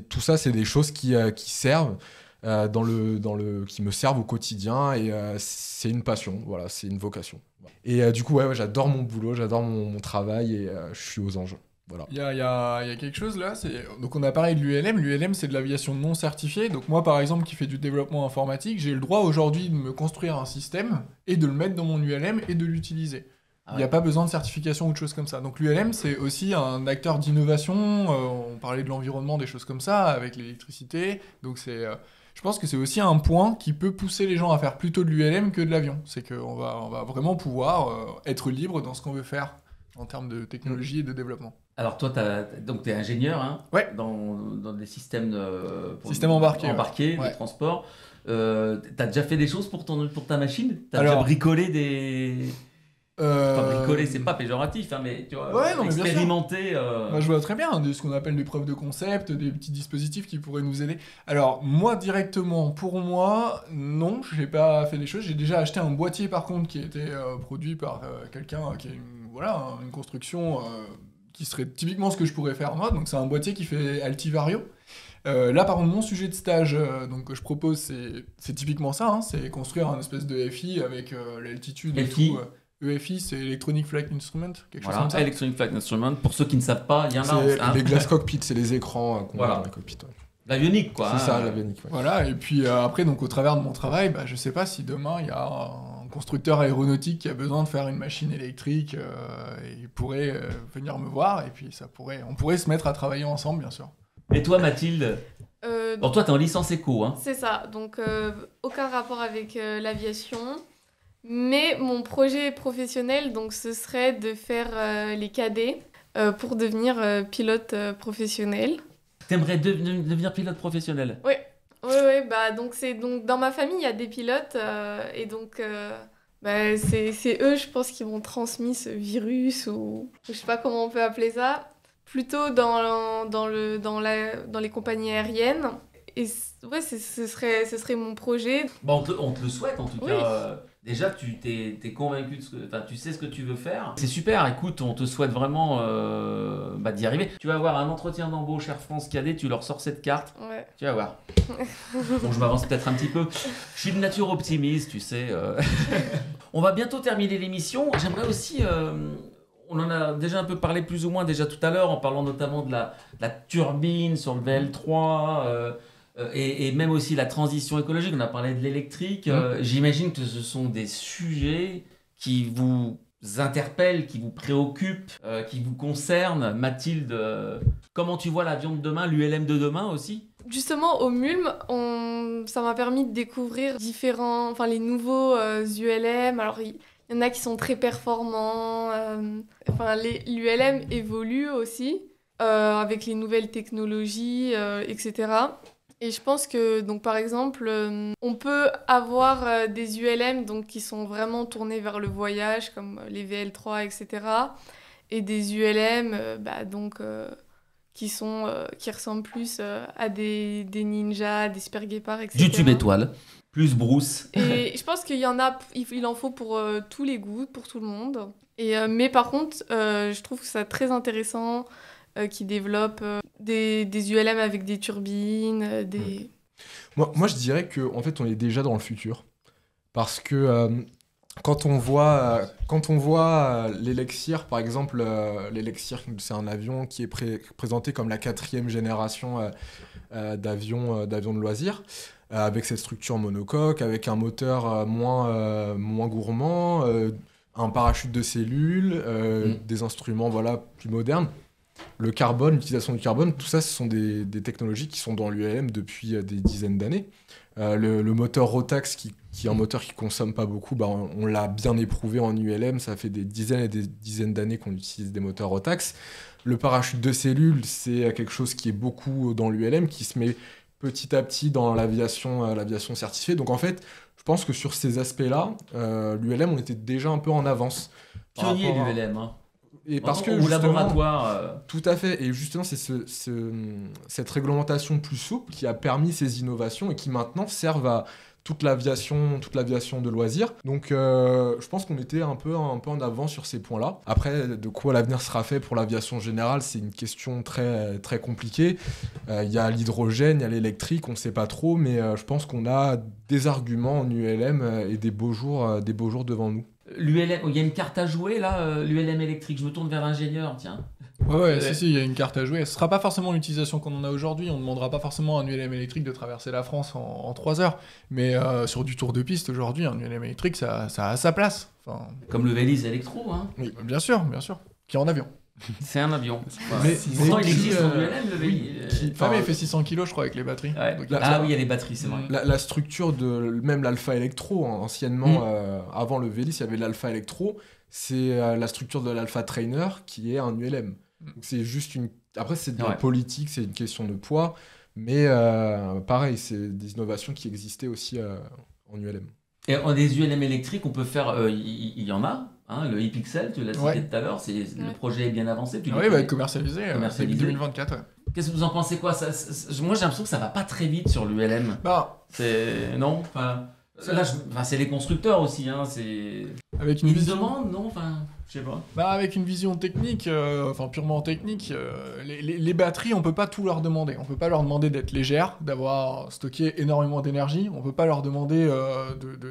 B: tout ça, c'est des choses qui servent, qui me servent au quotidien, et c'est une passion, voilà, c'est une vocation. Et du coup, j'adore mon boulot, j'adore mon travail, et je suis aux anges. Voilà.
D: Il y a quelque chose là, donc on a parlé de l'ULM. L'ULM, c'est de l'aviation non certifiée. Donc moi, par exemple, qui fais du développement informatique, j'ai le droit aujourd'hui de me construire un système et de le mettre dans mon ULM et de l'utiliser. Il n'y a pas besoin de certification ou de choses comme ça. Donc l'ULM, c'est aussi un acteur d'innovation. On parlait de l'environnement, des choses comme ça, avec l'électricité. Donc je pense que c'est aussi un point qui peut pousser les gens à faire plutôt de l'ULM que de l'avion. C'est qu'on va vraiment pouvoir être libre dans ce qu'on veut faire en termes de technologie et de développement.
A: Alors toi, tu es ingénieur dans des systèmes,
D: systèmes embarqués
A: de transport. Tu as déjà fait des choses pour ta machine? Tu as déjà bricolé des... Enfin, bricoler, c'est pas péjoratif, mais tu vois, expérimenter.
D: Je vois très bien ce qu'on appelle des preuves de concept, des petits dispositifs qui pourraient nous aider. Alors, moi, directement, pour moi, non, je n'ai pas fait des choses. J'ai déjà acheté un boîtier, par contre, qui a été produit par quelqu'un qui a une construction qui serait typiquement ce que je pourrais faire moi. Donc, c'est un boîtier qui fait Altivario. Là, par contre, mon sujet de stage que je propose, c'est typiquement ça. C'est construire un espèce de FI avec l'altitude et tout. EFI, c'est Electronic Flight Instrument, quelque chose comme ça.
A: Electronic Flight Instrument. Pour ceux qui ne savent pas, il y en a.
B: Les glass cockpits, c'est les écrans qu'on a dans les cockpits.
A: L'avionique, quoi.
B: C'est ça, l'avionique. Ouais.
D: Voilà, et puis après, donc au travers de mon travail, je sais pas si demain il y a un constructeur aéronautique qui a besoin de faire une machine électrique, il pourrait venir me voir, et puis on pourrait se mettre à travailler ensemble, bien sûr.
A: Et toi, Mathilde? Bon, toi, t'es en licence éco, hein?
C: C'est ça, donc aucun rapport avec l'aviation. Mais mon projet professionnel, donc, ce serait de faire les cadets pour devenir pilote professionnel.
A: T'aimerais devenir pilote professionnel?
C: Oui, donc dans ma famille, il y a des pilotes et donc c'est eux, je pense, qui m'ont transmis ce virus, ou je sais pas comment on peut appeler ça, plutôt dans les compagnies aériennes. Et ce serait mon projet.
A: Bon, on te le souhaite en tout cas. Déjà, tu t'es convaincu tu sais ce que tu veux faire. C'est super, écoute, on te souhaite vraiment d'y arriver. Tu vas avoir un entretien d'embauche Air France Cadet, tu leur sors cette carte.
C: Ouais.
A: Tu vas voir. Bon, je m'avance peut-être un petit peu. Je suis de nature optimiste, tu sais. On va bientôt terminer l'émission. J'aimerais aussi... on en a déjà un peu parlé plus ou moins déjà tout à l'heure, en parlant notamment de la turbine sur le VL3... et même aussi la transition écologique, on a parlé de l'électrique. J'imagine que ce sont des sujets qui vous interpellent, qui vous préoccupent, qui vous concernent. Mathilde, comment tu vois l'avion de demain, l'ULM de demain aussi?
C: Justement, au MULM, ça m'a permis de découvrir les nouveaux ULM. Alors, il y en a qui sont très performants. L'ULM évolue aussi avec les nouvelles technologies, etc. Et je pense que, donc, par exemple, on peut avoir des ULM donc, qui sont vraiment tournés vers le voyage, comme les VL3, etc. Et des ULM qui ressemblent plus à des Ninja, des Super Guépard, etc.
A: Du tube étoile, plus brousse.
C: Et je pense il en faut pour tous les goûts, pour tout le monde. Mais par contre, je trouve que c'est très intéressant qui développent des ULM avec des turbines, des...
B: Moi, je dirais qu'en fait, on est déjà dans le futur. Parce que quand on voit l'Elexir, par exemple, l'Elexir, c'est un avion qui est présenté comme la 4e génération d'avions de loisirs, avec cette structure monocoque, avec un moteur moins gourmand, un parachute de cellules, des instruments voilà, plus modernes. Le carbone, l'utilisation du carbone, tout ça, ce sont des technologies qui sont dans l'ULM depuis des dizaines d'années. Le moteur Rotax, qui est un moteur qui ne consomme pas beaucoup, on l'a bien éprouvé en ULM. Ça fait des dizaines et des dizaines d'années qu'on utilise des moteurs Rotax. Le parachute de cellules, c'est quelque chose qui est beaucoup dans l'ULM, qui se met petit à petit dans l'aviation certifiée. Donc en fait, je pense que sur ces aspects-là, l'ULM, on était déjà un peu en avance.
A: Pionnier l'ULM, hein.
B: Et parce que
A: au laboratoire.
B: Tout à fait. Et justement, c'est cette réglementation plus souple qui a permis ces innovations et qui maintenant servent à toute l'aviation de loisirs. Donc, je pense qu'on était un peu en avant sur ces points-là. Après, de quoi l'avenir sera fait pour l'aviation générale, c'est une question très, très compliquée. Il y a l'hydrogène, il y a l'électrique, on ne sait pas trop, mais je pense qu'on a des arguments en ULM et des beaux jours devant nous.
A: L'ULM, il y a une carte à jouer là, l'ULM électrique. Je me tourne vers l'ingénieur, tiens.
D: Ouais, si, il y a une carte à jouer. Ce sera pas forcément l'utilisation qu'on en a aujourd'hui. On ne demandera pas forcément à un ULM électrique de traverser la France en 3 heures. Mais sur du tour de piste aujourd'hui, un ULM électrique, ça a sa place. Enfin...
A: Comme le Vélis électro, hein.
D: Oui, bien sûr. Qui est en avion.
A: C'est un avion.
D: Mais
A: pourtant, il existe en ULM, le Vélis.
D: Mais il fait 600 kg, je crois, avec les batteries.
A: Ouais.
D: Donc,
A: oui, il y a les batteries, c'est vrai.
B: La structure de même l'Alpha Electro, anciennement, avant le Vélis, il y avait l'Alpha Electro. C'est la structure de l'Alpha Trainer qui est un ULM. Donc c'est juste une... Après, c'est de la politique, c'est une question de poids. Mais pareil, c'est des innovations qui existaient aussi en ULM.
A: Et en des ULM électriques, on peut faire... Il y en a, hein, le e-Pixel, tu l'as cité tout à l'heure. Le projet est bien avancé.
D: Oui, il va être commercialisé. 2024,
A: Qu'est-ce que vous en pensez quoi moi, j'ai l'impression que ça va pas très vite sur l'ULM. Non c'est les constructeurs aussi. Hein,
D: avec une
A: demande, non je sais pas.
D: Avec une vision technique, purement technique, les batteries, on peut pas tout leur demander. On peut pas leur demander d'être légères, d'avoir stocké énormément d'énergie. On peut pas leur demander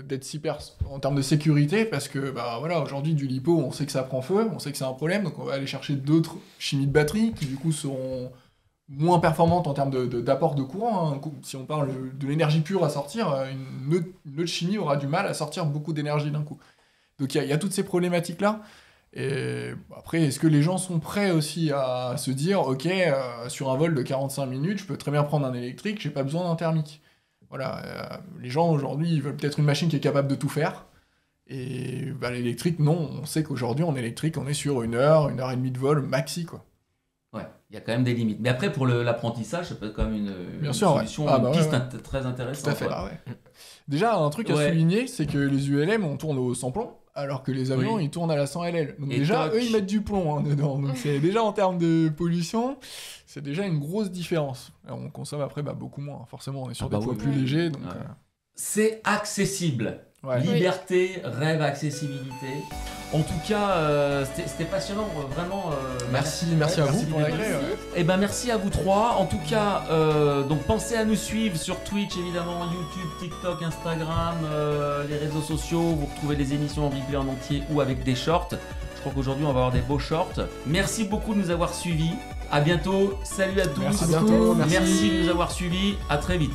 D: d'être super en termes de sécurité, parce que aujourd'hui du lipo, on sait que ça prend feu, on sait que c'est un problème, donc on va aller chercher d'autres chimies de batterie qui du coup seront moins performantes en termes d'apport de courant. Hein. Si on parle de l'énergie pure à sortir, une autre chimie aura du mal à sortir beaucoup d'énergie d'un coup. Donc il y a toutes ces problématiques-là. Et après, est-ce que les gens sont prêts aussi à se dire, ok, sur un vol de 45 minutes, je peux très bien prendre un électrique, j'ai pas besoin d'un thermique. Voilà, les gens aujourd'hui, ils veulent peut-être une machine qui est capable de tout faire. Et l'électrique, non, on sait qu'aujourd'hui, en électrique, on est sur 1 heure, 1 heure et demie de vol maxi, quoi.
A: Ouais, il y a quand même des limites. Mais après, pour l'apprentissage, ça peut être quand même une solution, une piste très intéressante.
D: Tout à fait. Déjà, un truc à souligner, c'est que les ULM, on tourne au sans plomb, alors que les avions, ils tournent à la 100 LL. Donc déjà, eux, ils mettent du plomb dedans. Donc c'est déjà en termes de pollution, c'est déjà une grosse différence. Alors, on consomme après beaucoup moins. Forcément, on est sur des poids plus légers. Donc,
A: c'est accessible. Liberté, rêve, accessibilité. En tout cas, c'était passionnant, vraiment.
B: Merci à vous pour l'agrès.
A: Et merci à vous trois. En tout cas, donc pensez à nous suivre sur Twitch, évidemment, YouTube, TikTok, Instagram, les réseaux sociaux. Vous retrouvez les émissions en replay en entier ou avec des shorts. Je crois qu'aujourd'hui, on va avoir des beaux shorts. Merci beaucoup de nous avoir suivis. À bientôt. Salut à tous.
B: Merci.
A: Merci de nous avoir suivis. À très vite.